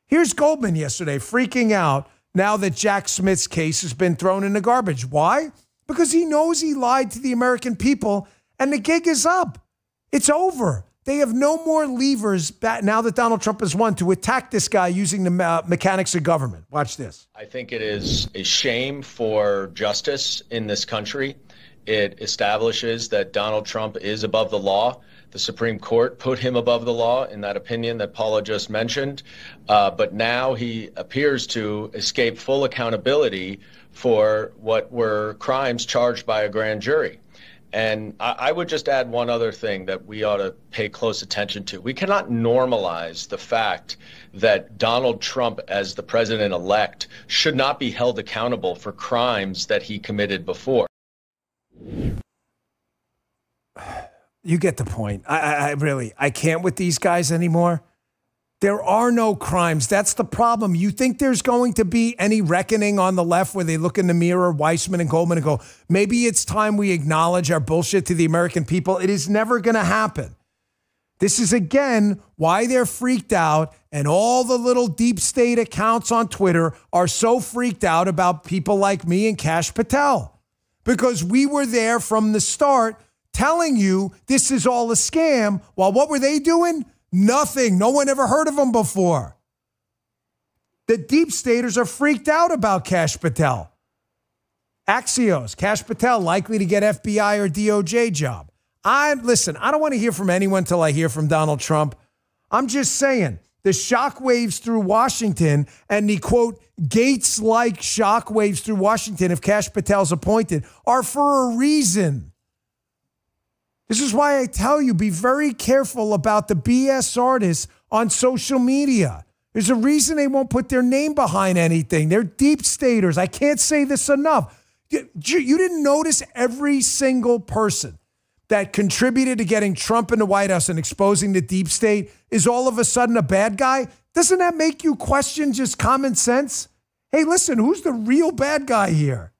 Here's Goldman yesterday freaking out now that Jack Smith's case has been thrown in the garbage. Why? Because he knows he lied to the American people, and the gig is up. It's over. They have no more levers now that Donald Trump has won to attack this guy using the mechanics of government. Watch this. I think it is a shame for justice in this country. It establishes that Donald Trump is above the law. The Supreme Court put him above the law in that opinion that Paula just mentioned. But now he appears to escape full accountability for what were crimes charged by a grand jury. And I would just add one other thing that we ought to pay close attention to. We cannot normalize the fact that Donald Trump, as the president-elect, should not be held accountable for crimes that he committed before. You get the point. I can't with these guys anymore. There are no crimes. That's the problem. You think there's going to be any reckoning on the left where they look in the mirror, Weissman and Goldman, and go, maybe it's time we acknowledge our bullshit to the American people? It is never going to happen. This is, again, why they're freaked out, and all the little deep state accounts on Twitter are so freaked out about people like me and Kash Patel. Because we were there from the start telling you this is all a scam, while what were they doing? Nothing. No one ever heard of them before. The deep staters are freaked out about Kash Patel. Axios, Kash Patel likely to get FBI or DOJ job. Listen, I don't want to hear from anyone till I hear from Donald Trump. I'm just saying the shockwaves through Washington and the, quote, Gates-like shockwaves through Washington if Kash Patel's appointed are for a reason. This is why I tell you, be very careful about the BS artists on social media. There's a reason they won't put their name behind anything. They're deep staters. I can't say this enough. You didn't notice every single person that contributed to getting Trump in the White House and exposing the deep state is all of a sudden a bad guy? Doesn't that make you question just common sense? Hey, listen, who's the real bad guy here?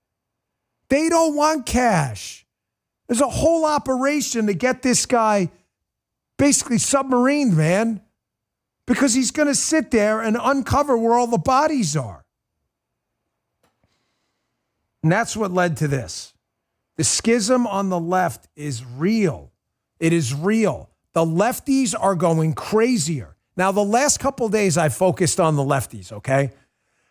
They don't want cash. There's a whole operation to get this guy basically submarined, man, because he's going to sit there and uncover where all the bodies are. And that's what led to this. The schism on the left is real. It is real. The lefties are going crazier. Now, the last couple of days, I focused on the lefties, okay?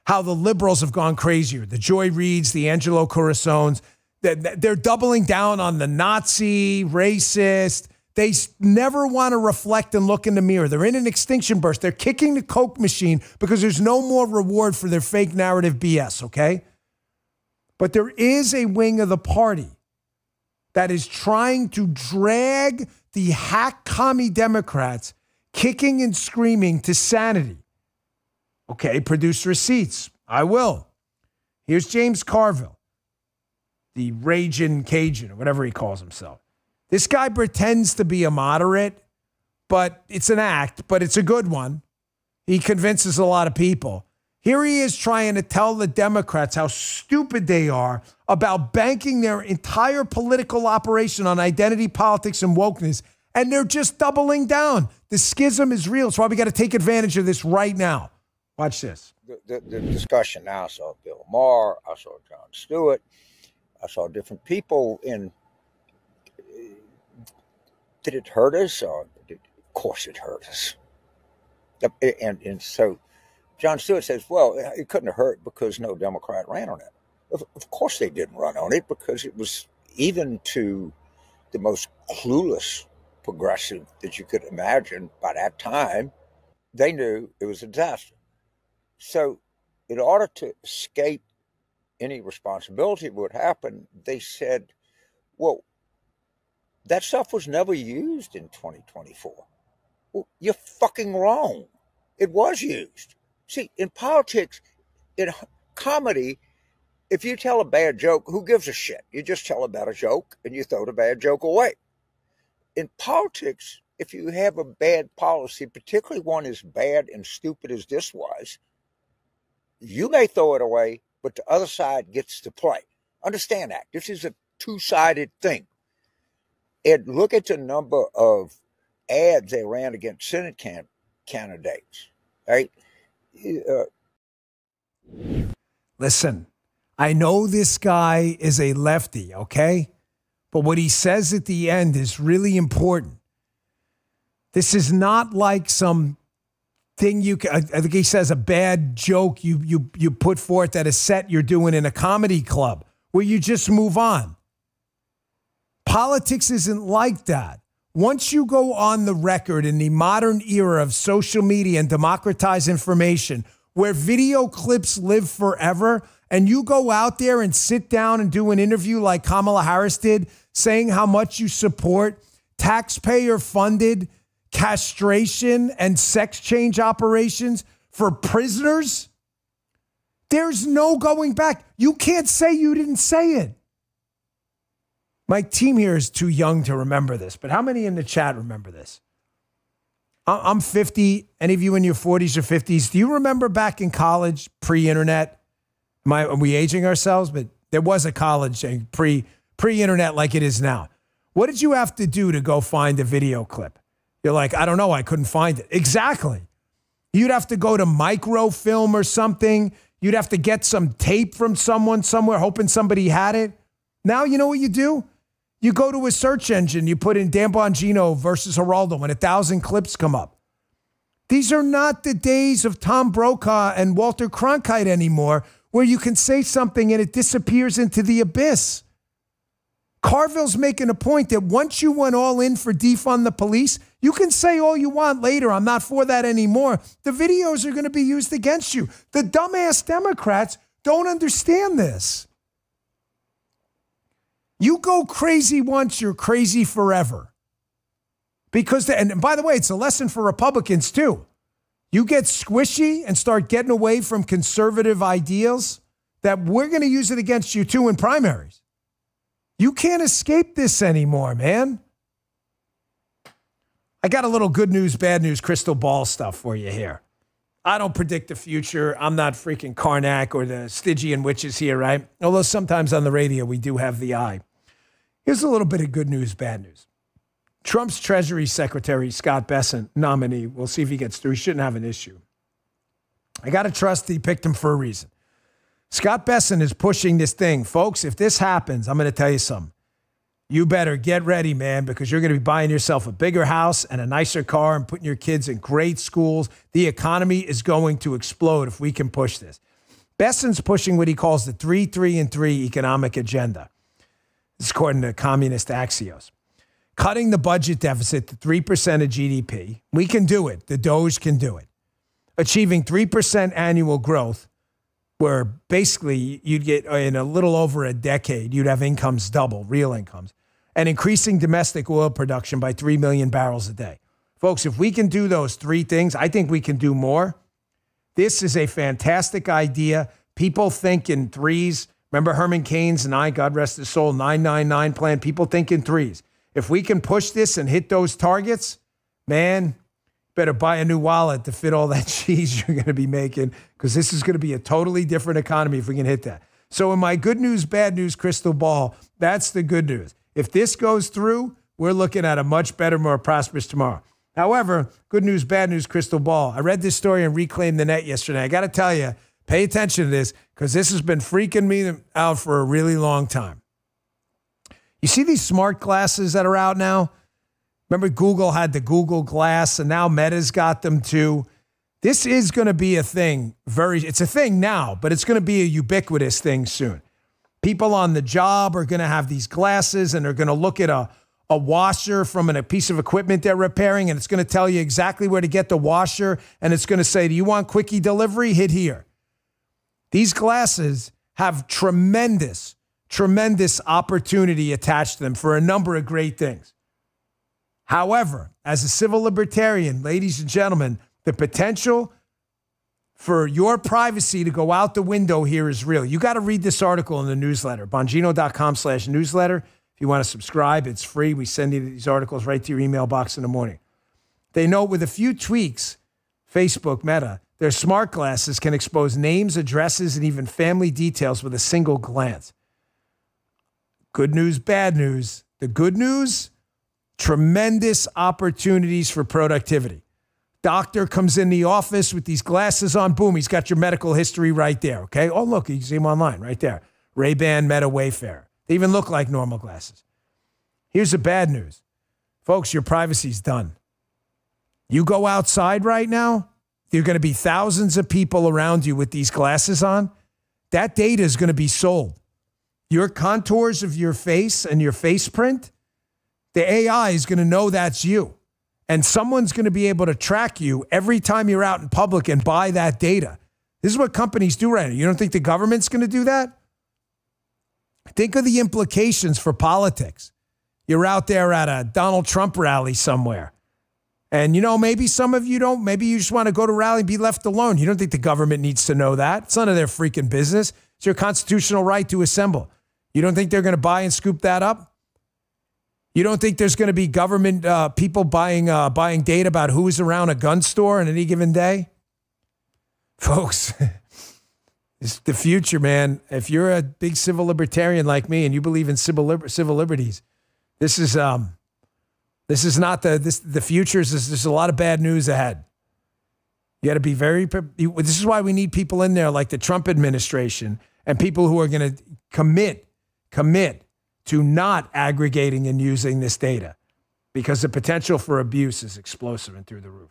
How the liberals have gone crazier. The Joy Reids, the Angelo Corazones, they're doubling down on the Nazi, racist. They never want to reflect and look in the mirror. They're in an extinction burst. They're kicking the Coke machine because there's no more reward for their fake narrative BS, okay? But there is a wing of the party that is trying to drag the hack commie Democrats kicking and screaming to sanity. Okay, produce receipts. I will. Here's James Carville, the Ragin' Cajun, or whatever he calls himself. This guy pretends to be a moderate, but it's an act, but it's a good one. He convinces a lot of people. Here he is trying to tell the Democrats how stupid they are about banking their entire political operation on identity politics and wokeness, and they're just doubling down. The schism is real. That's why we got to take advantage of this right now. Watch this. The discussion now, I saw Bill Maher, I saw Jon Stewart, I saw different people in. Did it hurt us? Of course it hurt us. And so Jon Stewart says, well, it couldn't have hurt because no Democrat ran on it. Of course they didn't run on it, because it was, even to the most clueless progressive that you could imagine by that time, they knew it was a disaster. So in order to escape any responsibility of what happened, they said, well, that stuff was never used in 2024. Well, you're fucking wrong. It was used. See, in politics, in comedy, if you tell a bad joke, who gives a shit? You just tell a bad joke and you throw the bad joke away. In politics, if you have a bad policy, particularly one as bad and stupid as this was, you may throw it away, but the other side gets to play. Understand that. This is a two-sided thing. And look at the number of ads they ran against Senate candidates, right? Listen, I know this guy is a lefty, okay? But what he says at the end is really important. This is not like some thing I think he says a bad joke you put forth at a set you're doing in a comedy club where you just move on. Politics isn't like that. Once you go on the record in the modern era of social media and democratized information, where video clips live forever, and you go out there and sit down and do an interview like Kamala Harris did, saying how much you support taxpayer-funded castration and sex change operations for prisoners, there's no going back. You can't say you didn't say it. My team here is too young to remember this, but how many in the chat remember this? I'm 50. Any of you in your 40s or 50s, do you remember back in college, pre-internet? Are we aging ourselves? But there was a college pre-internet like it is now. What did you have to do to go find a video clip? You're like, I don't know, I couldn't find it. Exactly. You'd have to go to microfilm or something. You'd have to get some tape from someone somewhere, hoping somebody had it. Now, you know what you do? You go to a search engine, you put in Dan Bongino versus Geraldo, and 1,000 clips come up. These are not the days of Tom Brokaw and Walter Cronkite anymore, where you can say something and it disappears into the abyss. Carville's making a point that once you went all in for defund the police, you can say all you want later, I'm not for that anymore. The videos are going to be used against you. The dumbass Democrats don't understand this. You go crazy once, you're crazy forever. Because, and by the way, it's a lesson for Republicans too. You get squishy and start getting away from conservative ideals, that we're going to use it against you too in primaries. You can't escape this anymore, man. I got a little good news, bad news, crystal ball stuff for you here. I don't predict the future. I'm not freaking Karnak or the Stygian witches here, right? Although sometimes on the radio we do have the eye. Here's a little bit of good news, bad news. Trump's Treasury Secretary, Scott Bessent, nominee, we'll see if he gets through. He shouldn't have an issue. I got to trust he picked him for a reason. Scott Bessent is pushing this thing. Folks, if this happens, I'm going to tell you something. You better get ready, man, because you're going to be buying yourself a bigger house and a nicer car and putting your kids in great schools. The economy is going to explode if we can push this. Bessent's pushing what he calls the 3-3-3 economic agenda. This is according to Communist Axios. Cutting the budget deficit to 3% of GDP. We can do it. The Doge can do it. Achieving 3% annual growth, where basically you'd get, in a little over a decade, you'd have incomes double, real incomes, and increasing domestic oil production by 3 million barrels a day. Folks, if we can do those three things, I think we can do more. This is a fantastic idea. People think in threes. Remember Herman Cain's and God rest his soul, 999 plan? People think in threes. If we can push this and hit those targets, man, better buy a new wallet to fit all that cheese you're going to be making, because this is going to be a totally different economy if we can hit that. So in my good news, bad news crystal ball, that's the good news. If this goes through, we're looking at a much better, more prosperous tomorrow. However, good news, bad news crystal ball. I read this story in Reclaim the Net yesterday. I got to tell you, pay attention to this, because this has been freaking me out for a really long time. You see these smart glasses that are out now? Remember Google had the Google Glass, and now Meta's got them too. This is going to be a thing. It's a thing now, but it's going to be a ubiquitous thing soon. People on the job are going to have these glasses, and they're going to look at a washer from a piece of equipment they're repairing, and it's going to tell you exactly where to get the washer, and it's going to say, do you want quickie delivery? Hit here. These glasses have tremendous opportunity attached to them for a number of great things. However, as a civil libertarian, ladies and gentlemen, the potential for your privacy to go out the window here is real. You got to read this article in the newsletter, bongino.com/newsletter. If you want to subscribe, it's free. We send you these articles right to your email box in the morning. They note with a few tweaks, Facebook, Meta, their smart glasses can expose names, addresses, and even family details with a single glance. Good news, bad news. The good news, tremendous opportunities for productivity. Doctor comes in the office with these glasses on. Boom, he's got your medical history right there, okay? Oh, look, you can see him online right there. Ray-Ban Meta Wayfarer. They even look like normal glasses. Here's the bad news. Folks, your privacy's done. You go outside right now, there are going to be thousands of people around you with these glasses on. That data is going to be sold. Your contours of your face and your face print, the AI is going to know that's you. And someone's going to be able to track you every time you're out in public and buy that data. This is what companies do right now. You don't think the government's going to do that? Think of the implications for politics. You're out there at a Donald Trump rally somewhere. And, maybe some of you don't. Maybe you just want to go to a rally and be left alone. You don't think the government needs to know that. It's none of their freaking business. It's your constitutional right to assemble. You don't think they're going to buy and scoop that up? You don't think there's going to be government people buying data about who's around a gun store on any given day? Folks, it's the future, man. If you're a big civil libertarian like me and you believe in civil liberties, this is not the future. There's a lot of bad news ahead. You got to be this is why we need people in there like the Trump administration and people who are going to commit to not aggregating and using this data, because the potential for abuse is explosive and through the roof.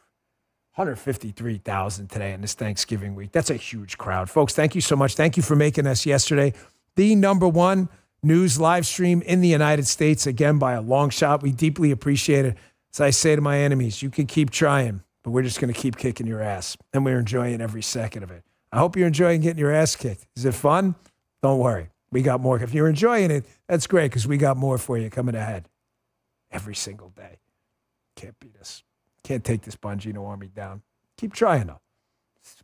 153,000 today in this Thanksgiving week. That's a huge crowd. Folks, thank you so much. Thank you for making us yesterday the #1 news live stream in the United States, again, by a long shot. We deeply appreciate it. As I say to my enemies, you can keep trying, but we're just going to keep kicking your ass, and we're enjoying every second of it. I hope you're enjoying getting your ass kicked. Is it fun? Don't worry. We got more. If you're enjoying it, that's great because we got more for you coming ahead every single day. Can't beat us. Can't take this Bongino army down. Keep trying, though.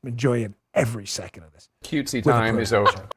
I'm enjoying every second of this. Cutesy time is over.